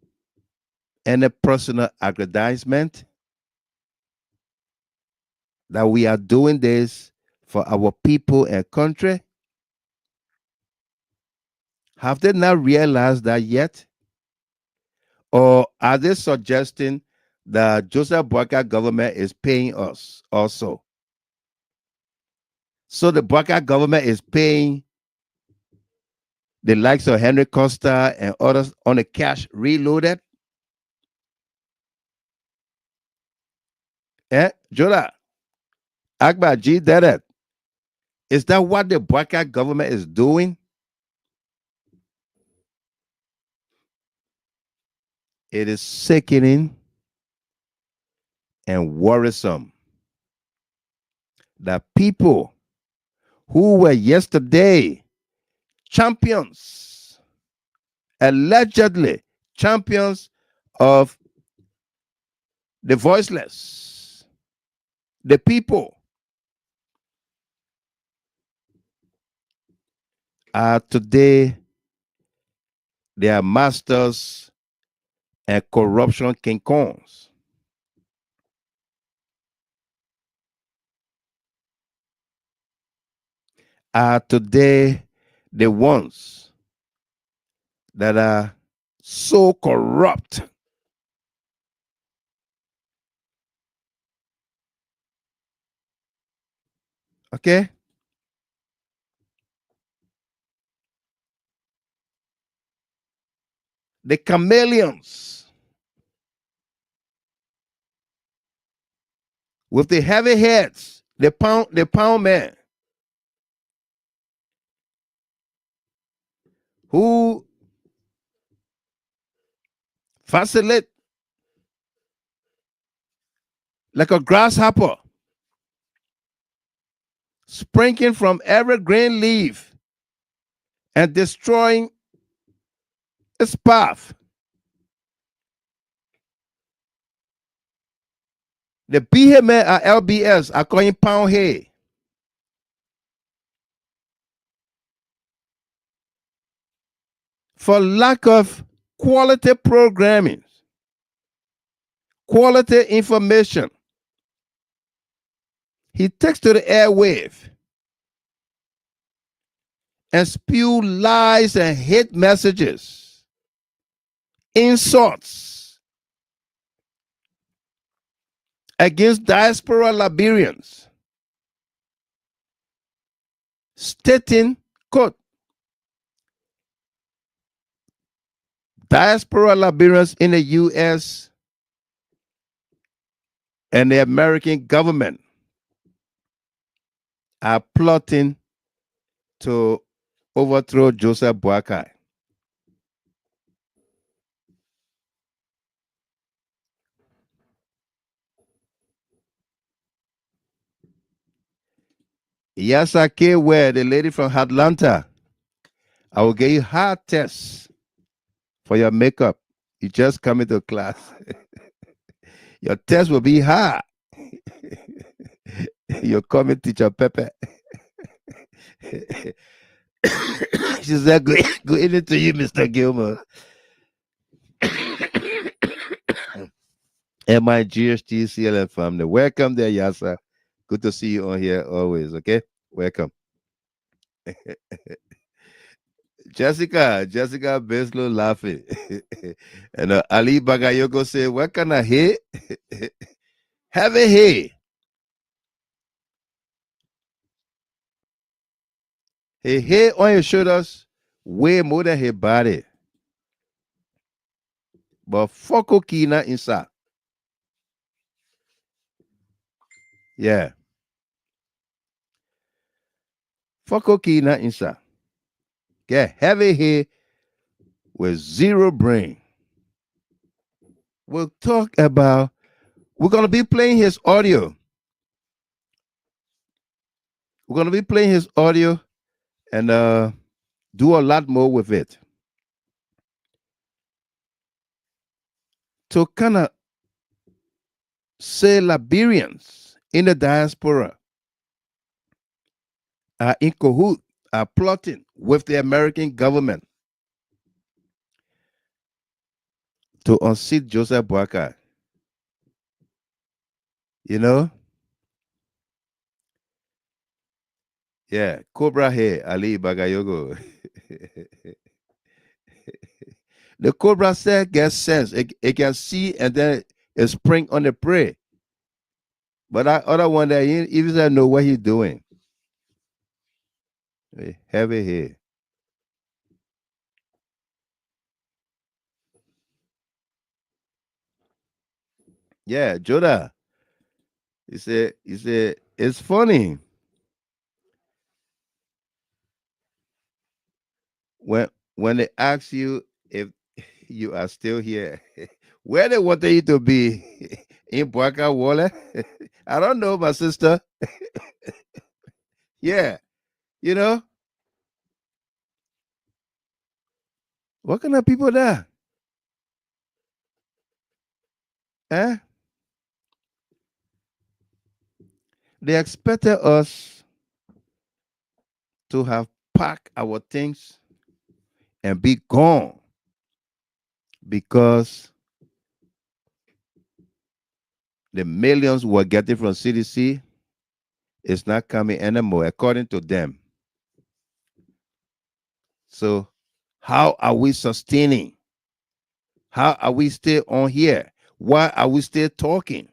any personal aggrandizement? That we are doing this for our people and country? Have they not realized that yet? Or are they suggesting that Joseph Bwaka government is paying us also? So the Bwaka government is paying the likes of Henry Costa and others on the cash reloaded? Jola, Akbar G did it. Is that what the Bwaka government is doing? It is sickening and worrisome that people who were yesterday champions, allegedly champions of the voiceless, the people, are today they are masters and corruption king kongs. Are today the ones that are so corrupt. Okay? The chameleons with the heavy heads, the pound man, who vacillate like a grasshopper, springing from every green leaf and destroying its path. The behemoth at LBS are calling pound hay. For lack of quality programming, quality information, he takes to the airwave and spew lies and hate messages, insults against diaspora Liberians, stating, quote, diaspora Liberians in the U.S. and the American government are plotting to overthrow Joseph Boakai. Yasake, where the lady from Atlanta, I will give you hard tests for your makeup. You just come into class. Your test will be hard. You're coming, teacher Pepe. She said, good evening to you, Mr. Gilmer. And my GHT CLF family. Welcome there, Yasa. Good to see you on here always, okay? Welcome. Jessica Beslow laughing. And Ali Bagayoko say, what kind of hay? Heavy hay. His head on your shoulders way more than his body. But Foko Kina inside. Yeah. Foko Kina inside. Get heavy head with zero brain. We'll talk about, we're going to be playing his audio. We're going to be playing his audio and do a lot more with it. To kind of say Liberians in the diaspora are in cahoots, are plotting with the American government to unseat Joseph Boakai. You know? Yeah, Cobra here, Ali Bagayogo. The Cobra cell gets sense. It can see and then it spring on the prey. But that other one that he even doesn't know what he's doing. Heavy here. Yeah, Joda. He said, it's funny. When they ask you if you are still here, where they wanted you to be in Boakai Waller? I don't know, my sister. Yeah. You know, what kind of people there? Eh? They expected us to have packed our things and be gone because the millions we're getting from CDC is not coming anymore, according to them. So, how are we sustaining? How are we still on here? Why are we still talking?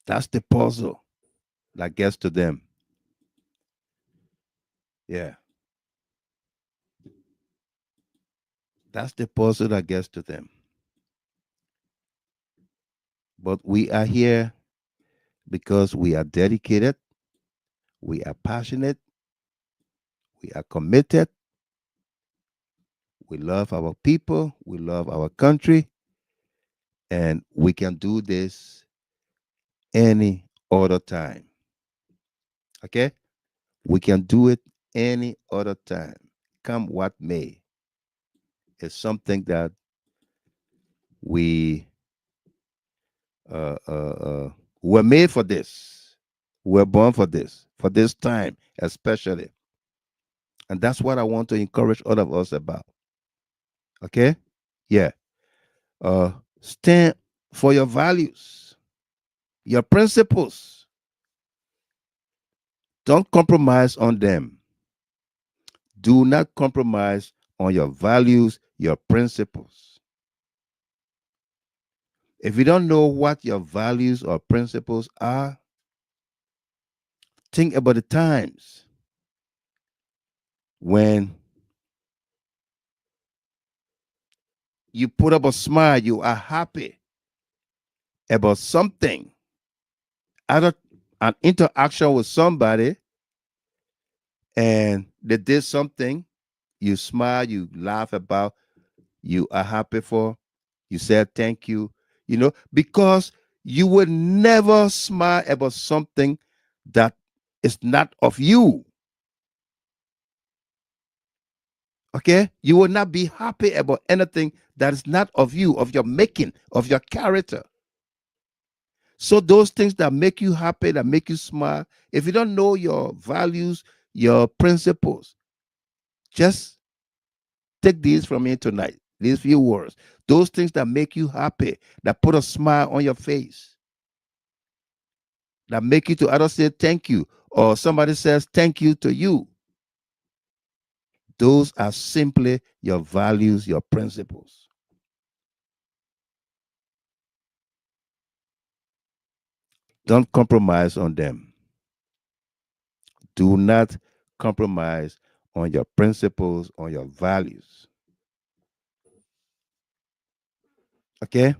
That's the puzzle that gets to them. Yeah. That's the puzzle that gets to them. But we are here because we are dedicated, we are passionate, we are committed, we love our people, we love our country, and we can do this any other time. Okay? We can do it any other time, come what may. It's something that we were made for this. We're born for this time, especially. And that's what I want to encourage all of us about. Okay? Yeah. Stand for your values, your principles. Don't compromise on them. Do not compromise on your values, your principles. If you don't know what your values or principles are, think about the times when you put up a smile, you are happy about something, either an interaction with somebody, and they did something, you smile, you laugh about, you are happy for, you said thank you, because you would never smile about something that is not of you. Okay? You will not be happy about anything that is not of you, of your making, of your character. So those things that make you happy, that make you smile, if you don't know your values, your principles, just take these from me tonight, these few words. Those things that make you happy, that put a smile on your face, that make you to either say thank you or somebody says thank you to you. Those are simply your values, your principles. Don't compromise on them. Do not compromise on your principles, on your values. Okay?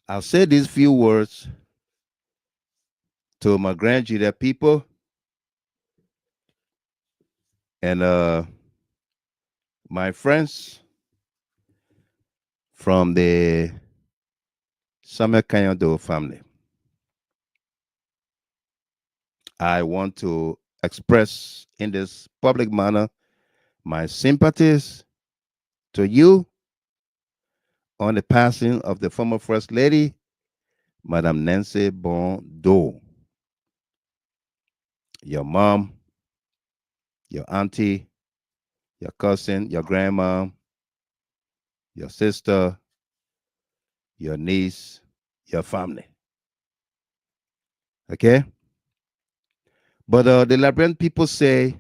I'll say these few words to my Grand Judah people and my friends from the Samuel Kanyado family. I want to express in this public manner my sympathies to you on the passing of the former First Lady, Madame Nancy Bondo. Your mom, your auntie, your cousin, your grandma, your sister, your niece, your family. Okay? But the Liberian people say,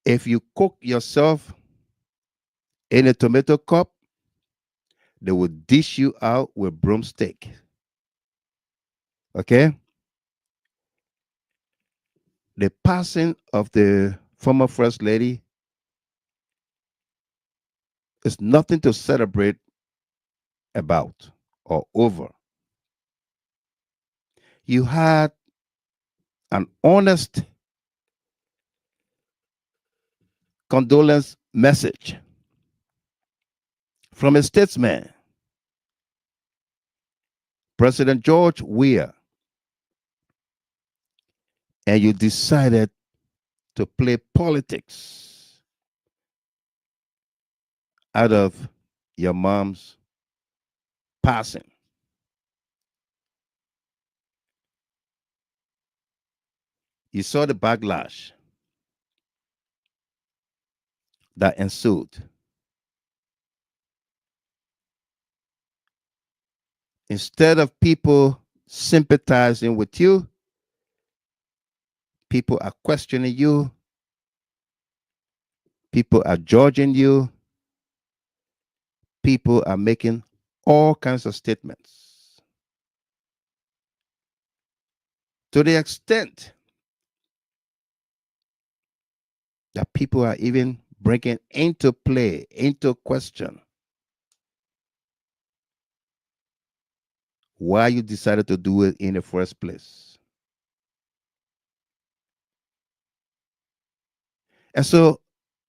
if you cook yourself in a tomato cup, they will dish you out with broomstick. Okay? The passing of the former First Lady is nothing to celebrate about or over. You had an honest condolence message from a statesman President George Weah, and you decided to play politics out of your mom's passing. You saw the backlash that ensued. Instead of people sympathizing with you, people are questioning you, people are judging you, people are making all kinds of statements. To the extent that people are even bringing into play, into question, why you decided to do it in the first place. And so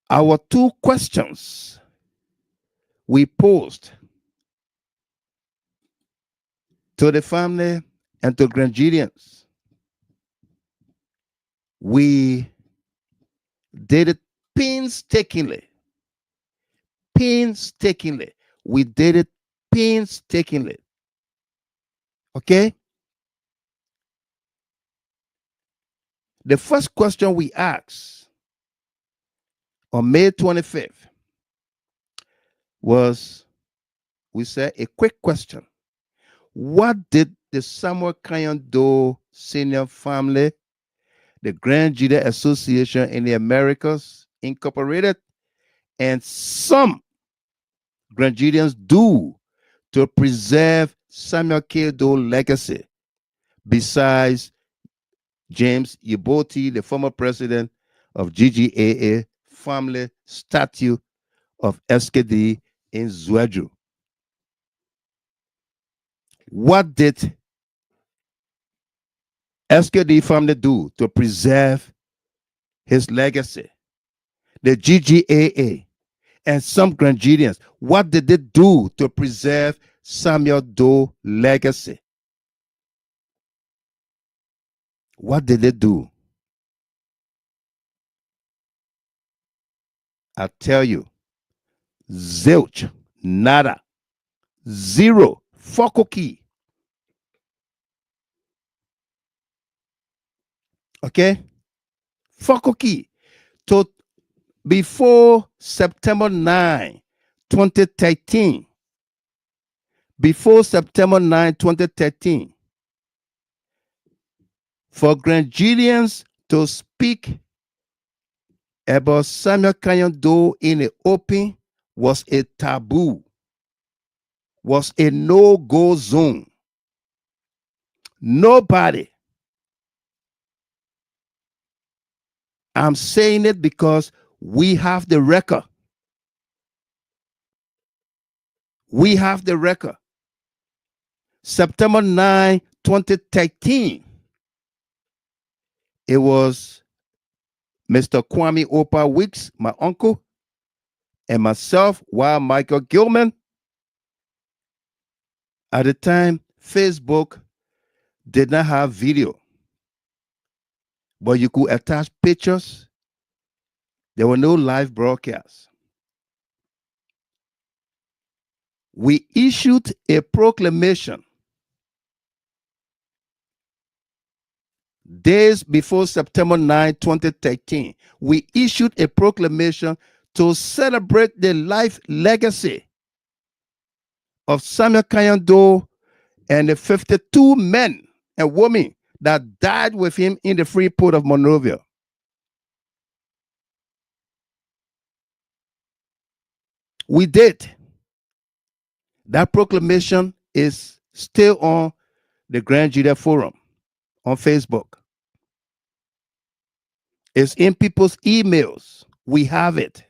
our two questions we posed to the family and to Grandians, we did it painstakingly. Painstakingly. We did it painstakingly. Okay? The first question we asked on May 25th was, we said, a quick question. What did the Samuel Kenyon Doe Senior family, the Grand Jury Association in the Americas Incorporated, and some Grandians do to preserve Samuel K. Doe legacy, besides James Yebote, the former president of GGAA family statue of SKD in Zwedru? What did SKD family do to preserve his legacy? The GGAA and some Grandians, what did they do to preserve Samuel Doe legacy? What did they do? I tell you, zilch, nada, zero, fokoki. Okay? Fokoki. To before September 9, 2013, before September 9, 2013, for Grandians to speak about Samuel Kenyon Doe in the open was a taboo, was a no-go zone. Nobody. I'm saying it because we have the record. We have the record. September 9, 2013, it was Mr. Kwame Opa Weeks, my uncle, and myself, while Michael Gilman. At the time, Facebook did not have video, but you could attach pictures. There were no live broadcasts. We issued a proclamation days before September 9, 2013. We issued a proclamation to celebrate the life legacy of Samuel Kenyon Doe and the 52 men and women that died with him in the free port of Monrovia. We did. That proclamation is still on the Grand Jury Forum on Facebook. It's in people's emails. We have it.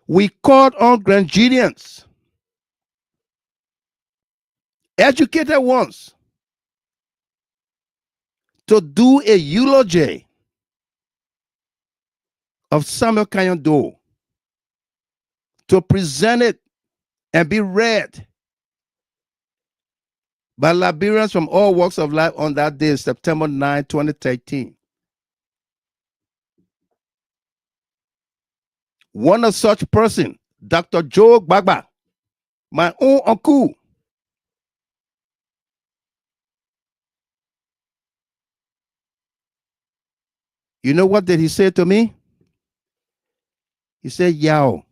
We called on Grandians, educated ones, to do a eulogy of Samuel Kenyon Doe, to present it and be read by Liberians from all walks of life on that day, September 9, 2013. One of such person, Dr. Joe Gbagba, my own uncle. You know what did he say to me? He said, "Yo,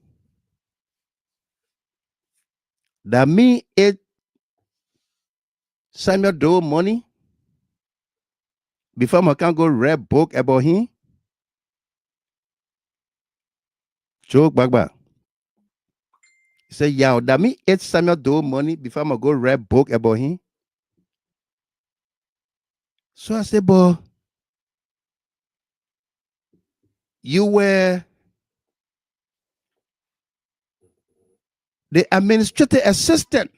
that me ate Samuel Doe money before I can go read book about him." Joe Gbagba. He said, "Yo, that me ate Samuel Doe money before I go read book about him." So I said, "But you were the administrative assistant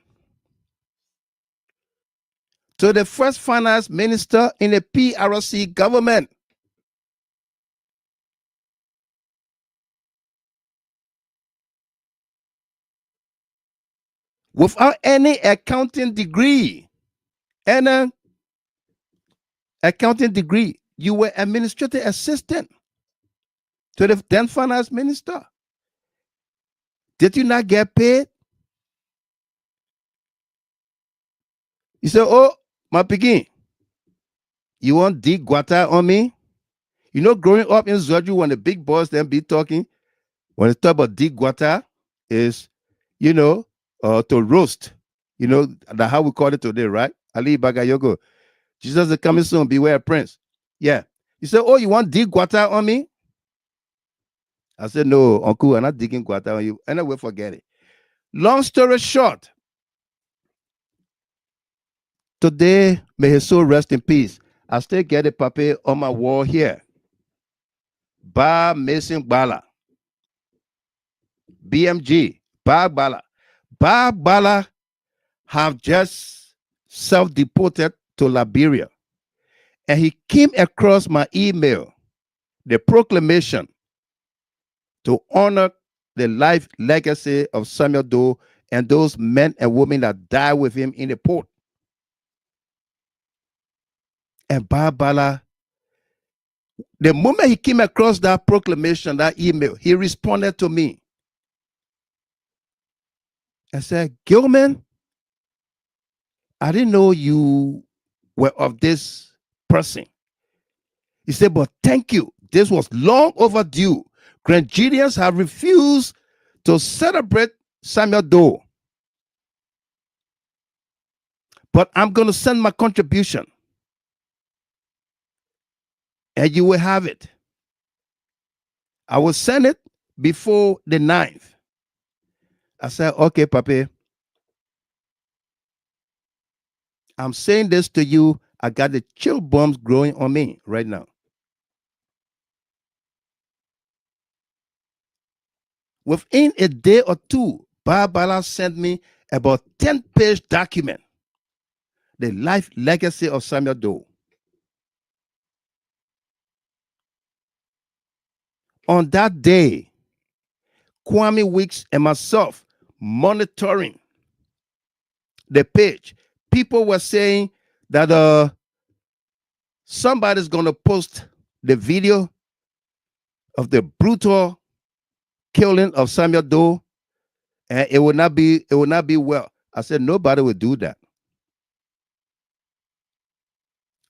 to the first finance minister in the PRC government. Without any accounting degree. Any accounting degree. You were administrative assistant to the then finance minister. Did you not get paid?" He said, "Oh, my piggy, you want dig guata on me?" You know, growing up in Zoju, when the big boys then be talking, when they talk about dig guata, is, you know, to roast. You know, that's how we call it today, right? Ali Bagayogo. Jesus is coming soon, beware prince. Yeah. He said, "Oh, you want dig guata on me?" I said, "No, uncle, I'm not digging guata on you." Anyway, forget it. Long story short, today, may his soul rest in peace. I still get a paper on my wall here. Ba Mason Bala. BMG. Ba Bala. Ba Bala have just self-deported to Liberia. And he came across my email, the proclamation to honor the life legacy of Samuel Doe and those men and women that died with him in the port. And Ba Bala, the moment he came across that proclamation, that email, he responded to me and said, "Gilman, I didn't know you were of this person." He said, "But thank you. This was long overdue. Grenadians have refused to celebrate Samuel Doe. But I'm going to send my contribution. And you will have it. I will send it before the 9th. I said, "Okay, Papi. I'm saying this to you. I got the chill bumps growing on me right now." Within a day or two, Barbara sent me about 10-page document, the life legacy of Samuel Doe. On that day, Kwame Weeks and myself monitoring the page, people were saying that somebody's going to post the video of the brutal killing of Samuel Doe, and it will not be well. I said, nobody will do that.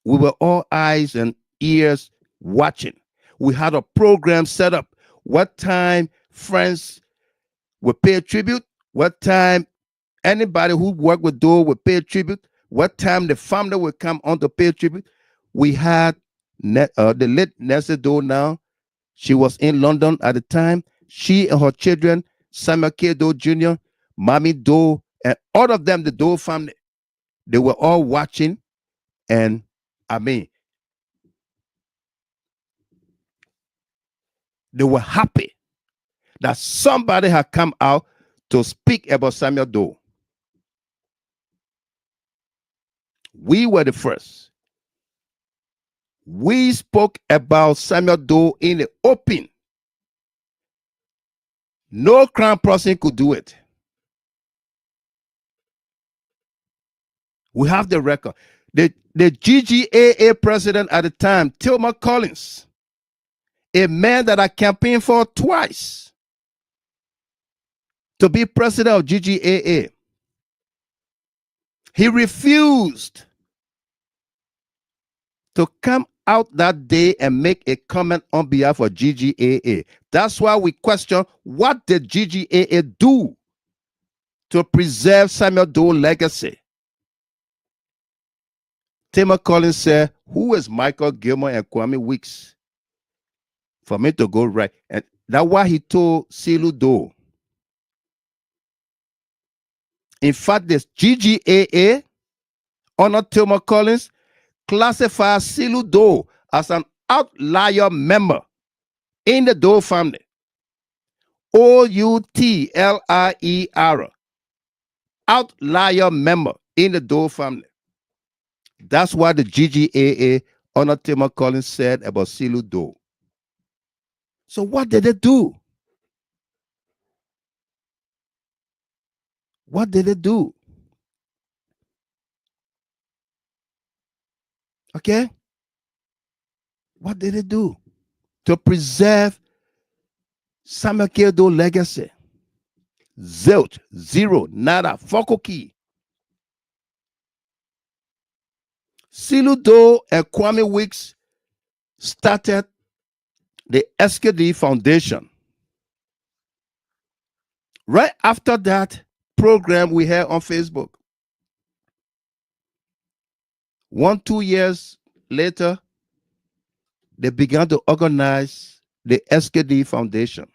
We were all eyes and ears watching. We had a program set up. What time friends would pay tribute, what time anybody who worked with Doe would pay tribute, what time the family would come on to pay tribute. We had the late Nancy Doe now. She was in London at the time. She and her children, Samuel K. Doe Jr., Mommy Doe, and all of them, the Doe family, they were all watching. And I mean, they were happy that somebody had come out to speak about Samuel Doe. We were the first. We spoke about Samuel Doe in the open. No crown person could do it. We have the record. The GGAA president at the time, Tillman Collins, a man that I campaigned for twice to be president of GGAA, he refused to come out that day and make a comment on behalf of GGAA. That's why we question, what did GGAA do to preserve Samuel Doe's legacy? Tillman Collins said, who is Michael Gilmore and Kwame Weeks for me to go right? And that's why he told Silu Doe. In fact, this GGAA, under Tillman Collins, classifies Silu Doe as an outlier member in the Doe family. Outlier, outlier member in the Doe family. That's what the GGAA under Tillman Collins said about Silu Doe. So what did they do? What did they do? Okay? What did they do to preserve Samuel K. Doe's legacy? Zilch, zero, nada, focal key. Silu Doe and Kwame Weeks started the SKD Foundation. Right after that program we had on Facebook, 2 years later, they began to organize the SKD Foundation.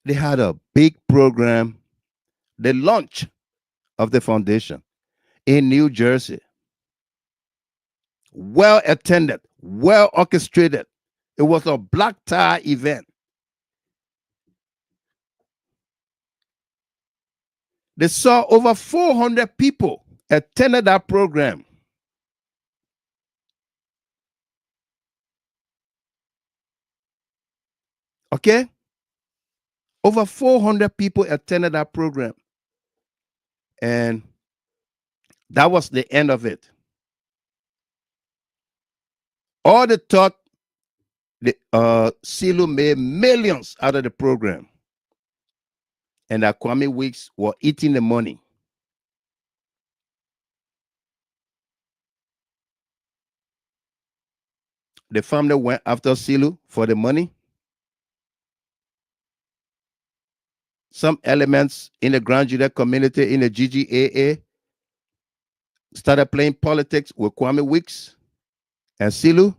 They had a big program, the launch of the foundation in New Jersey. Well attended, well orchestrated. It was a black tie event. They saw over 400 people attended that program. Okay? Over 400 people attended that program. And that was the end of it. All they thought, Silu made millions out of the program. And that Kwame Weeks were eating the money. The family went after Silu for the money. Some elements in the Grand Judah community, in the GGAA, started playing politics with Kwame Weeks and Silu.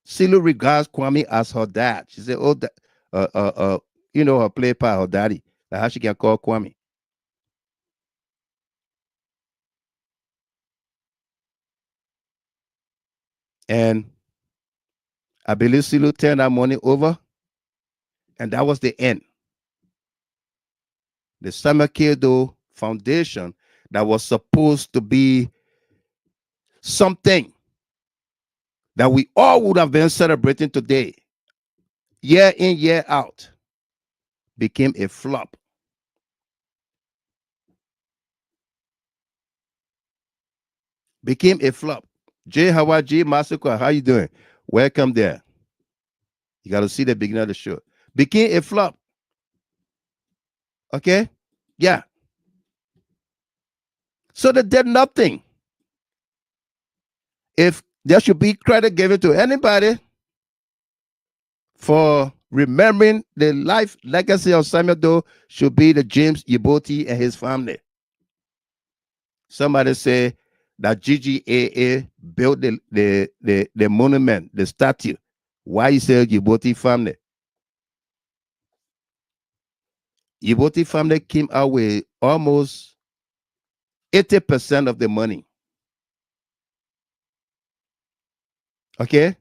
Silu regards Kwame as her dad. She said, oh, her play part, her daddy. Like how she can call Kwame. And I believe Silu turned that money over. And that was the end. The Samuel K. Doe Foundation that was supposed to be something that we all would have been celebrating today, year in, year out, became a flop. Became a flop. Jay Howard, G Massacre, how you doing? Welcome there. You got to see the beginning of the show. Became a flop. Okay? Yeah. So they did nothing. If there should be credit given to anybody for remembering the life legacy of Samuel Doe, should be the James Yiboti and his family. Somebody say that GGAA built the monument, the statue. Why you say Yiboti family? Yiboti family came out with almost 80% of the money. Okay?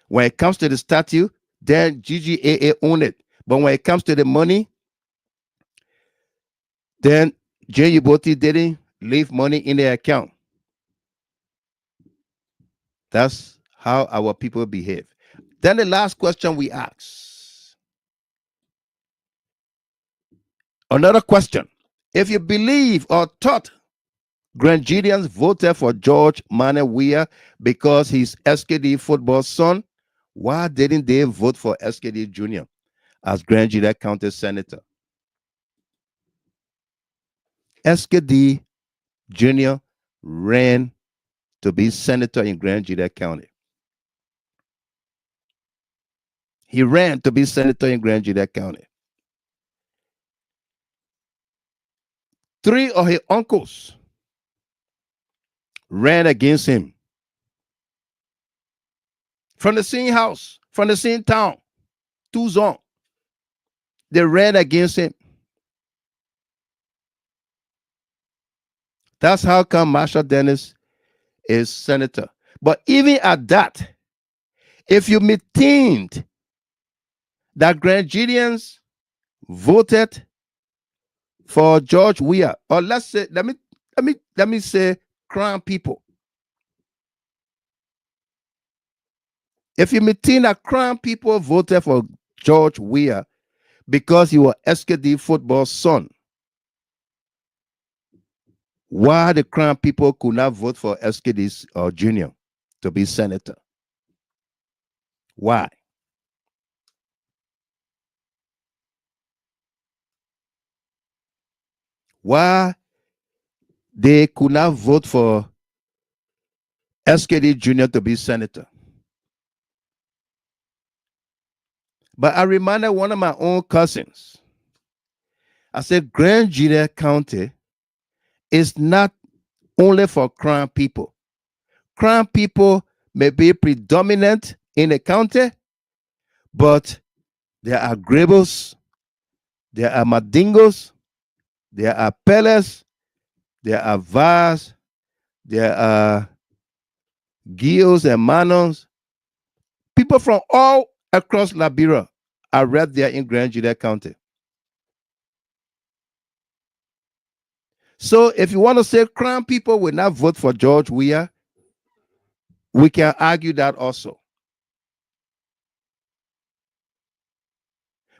When it comes to the statue, then GGAA own it. But when it comes to the money, then J. Yiboti didn't leave money in their account. That's how our people behave. Then the last question we ask. Another question. If you believe or thought Grangidians voted for George Mane Weah because he's SKD football son, why didn't they vote for SKD Jr. as Grangidia County Senator? SKD Jr. ran to be senator in Grangidia County. He ran to be senator in Grangidia County. 3 of his uncles ran against him from the same house, from the same town, Tuzon. They ran against him. That's how come Marshall Dennis is senator. But even at that, if you maintained that Grangidians voted for George Weah, or let's say, let me say Crown people. If you maintain that Crown people voted for George Weah because he was SKD football son, why the Crown people could not vote for SKD or Junior to be senator? Why? Why they could not vote for SKD Jr. to be senator? But I reminded one of my own cousins. I said, Grangidia County is not only for Crown people. Crown people may be predominant in the county, but there are Grebels, there are Madingos, there are Peles, there are Vars, there are Guios and Manons. People from all across Liberia are right there in Grangidia County. So if you want to say Crown people will not vote for George Weah, we can argue that also.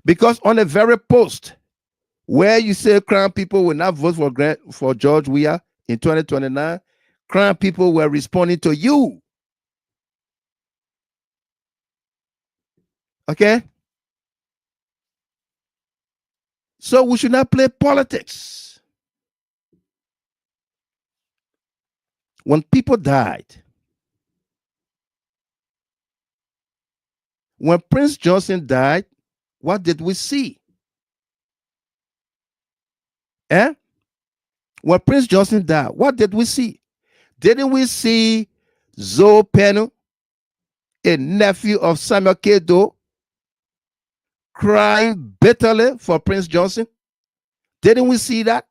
Because on the very post where you say Crown people will not vote for George Weah in 2029, Crown people were responding to you. Okay? So we should not play politics. When people died, when Prince Johnson died, what did we see? When Prince Johnson died, what did we see? Didn't we see Zoe Penu, a nephew of Samuel Kedo, crying bitterly for Prince Johnson? Didn't we see that?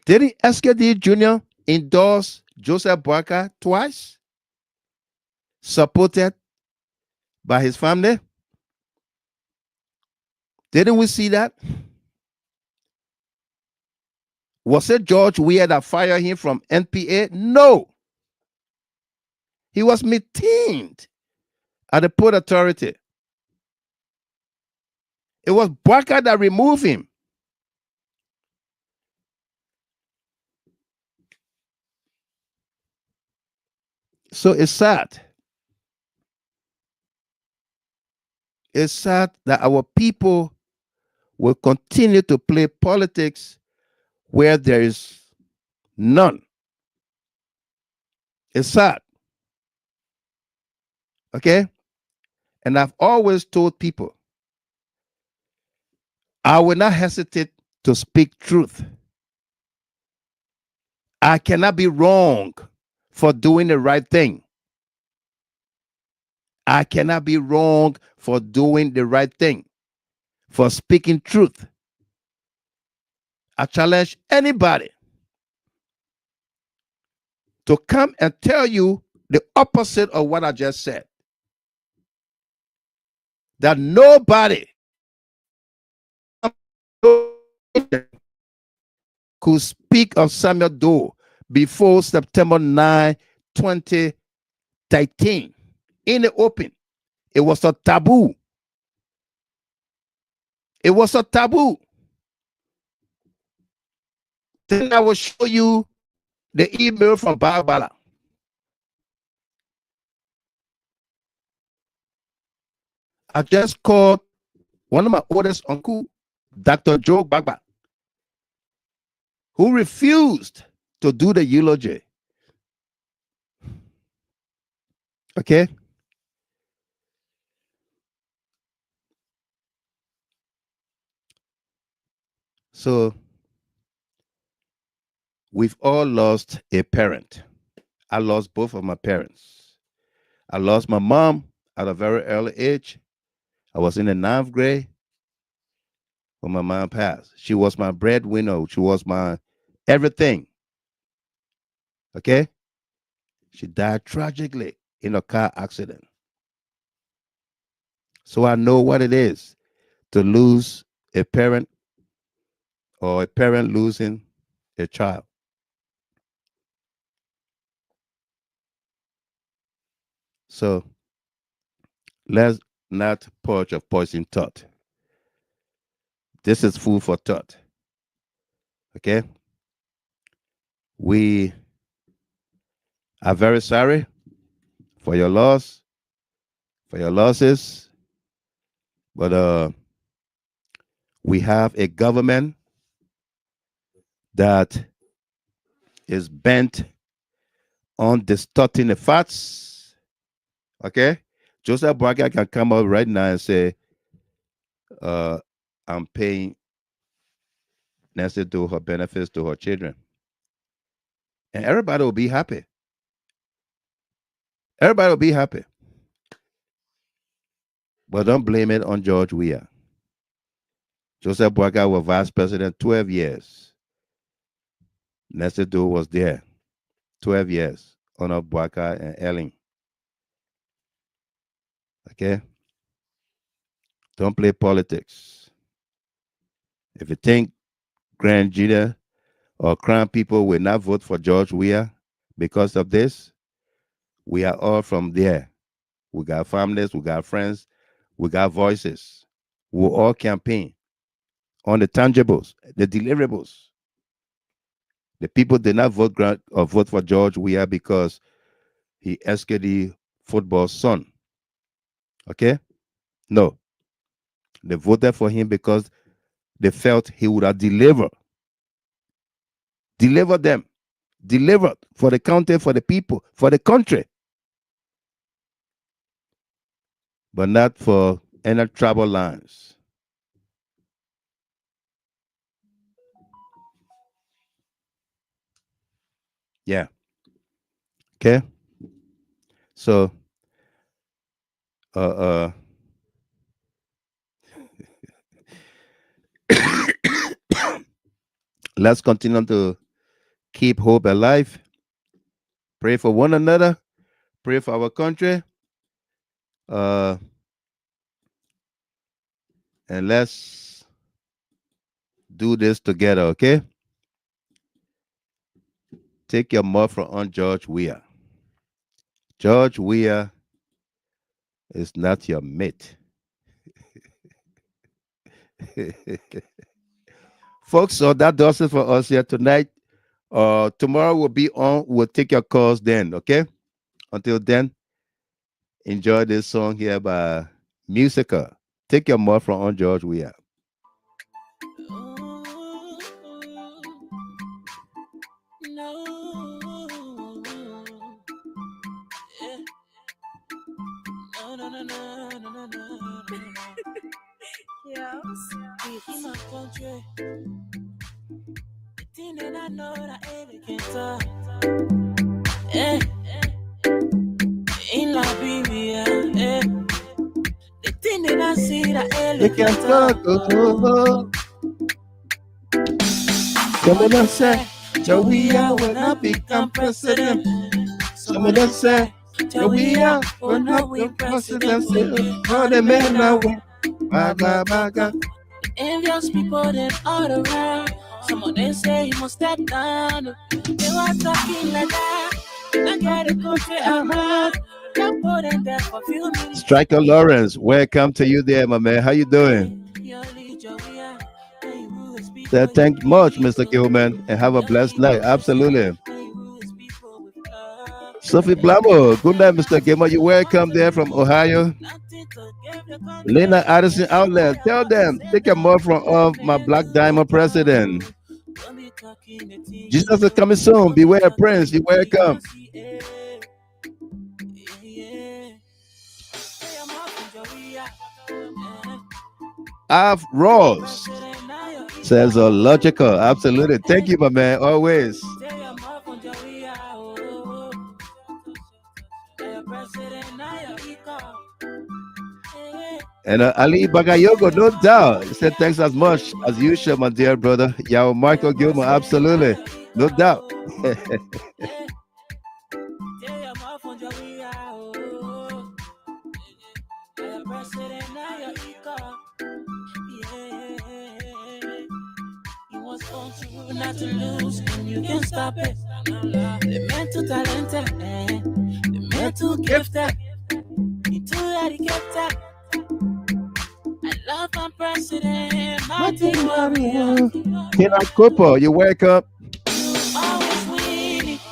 Didn't SKD Jr. endorse Joseph Boakai twice? Supported by his family? Didn't we see that? Was it George Weah that fired him from NPA? No. He was maintained at the Port Authority. It was Boakai that removed him. So it's sad. It's sad that our people will continue to play politics where there is none. It's sad. Okay? And I've always told people, I will not hesitate to speak truth. I cannot be wrong for doing the right thing. I cannot be wrong for doing the right thing, for speaking truth. I challenge anybody to come and tell you the opposite of what I just said. That nobody could speak of Samuel Doe before September 9, 2013 in the open. It was a taboo. It was a taboo. Then I will show you the email from Barbara. I just called one of my oldest uncle, Dr. Joe Bagba, who refused to do the eulogy. Okay? So, we've all lost a parent. I lost both of my parents. I lost my mom at a very early age. I was in the 9th grade when my mom passed. She was my breadwinner. She was my everything. Okay? She died tragically in a car accident. So I know what it is to lose a parent or a parent losing a child. So let's not purge of poison thought. This is food for thought. Okay? We are very sorry for your loss, for your losses, but we have a government that is bent on distorting the facts. Okay? Joseph Braga can come up right now and say, I'm paying Nancy to her benefits to her children. And everybody will be happy. Everybody will be happy. But don't blame it on George Weah. Joseph Braga was vice president 12 years. Nancy Doe was there 12 years under Braga and Elling. Okay? Don't play politics. If you think Grand Junior or Crown people will not vote for George Weah because of this, we are all from there. We got families, we got friends, we got voices. We'll all campaign on the tangibles, the deliverables. The people did not vote for George Weah because he SKD football son. Okay? No. They voted for him because they felt he would have delivered them, delivered for the county, for the people, for the country, but not for any trouble lines. Yeah. Okay. So, let's continue to keep hope alive. Pray for one another. Pray for our country. And let's do this together, okay? Take your muffler on George Weah. George Weah is not your mate. Folks, so that does it for us here tonight. Tomorrow we'll be on. We'll take your calls then, okay? Until then, enjoy this song here by Musica. Take your muffler on George Weah. Yes. In my country, the thing that I know that I can talk. In Liberia, the thing that I see that I can talk. Some of them say Joe Weah will not become president. Some of them say Joe Weah will not be president. All the men are baga. Envious people then all around. Someone they say you must step down. They were talking like that. I got a country out. Don't put in there for few minutes. Striker Lawrence, welcome to you there, my man. How you doing? Thank you much, Mr. Gilman, and have a blessed night. Absolutely. Sophie Blamo, good night, Mr. Gilman. You welcome there from Ohio. Lena Addison Outlet, tell them, take a more from my Black Diamond president. Jesus is coming soon. Beware, Prince. You welcome. Av Ross says logical. Absolutely. Thank you, my man. Always. And Ali Bagayogo, no doubt. He said, thanks as much as usual, my dear brother. Yao Michael Gilmore, absolutely. No doubt. Not to lose, and you can stop it. The mental talent, the mental gift, it's dedicated. I love my president, Martin Warrior. Kina Kopo, you wake up.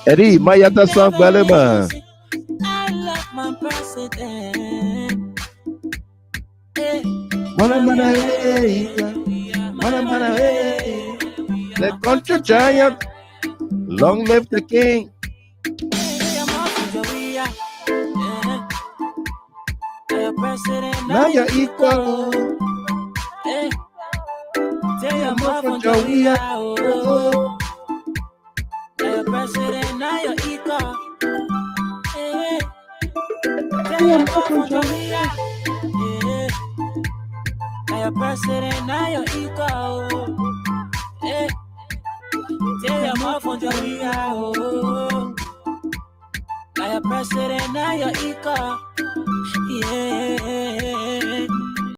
Eddie, Mayata song, Balema. I love my president. The country giant, long live the king. Now you're equal. President, now you're equal. President, now you're equal. President, now you're equal.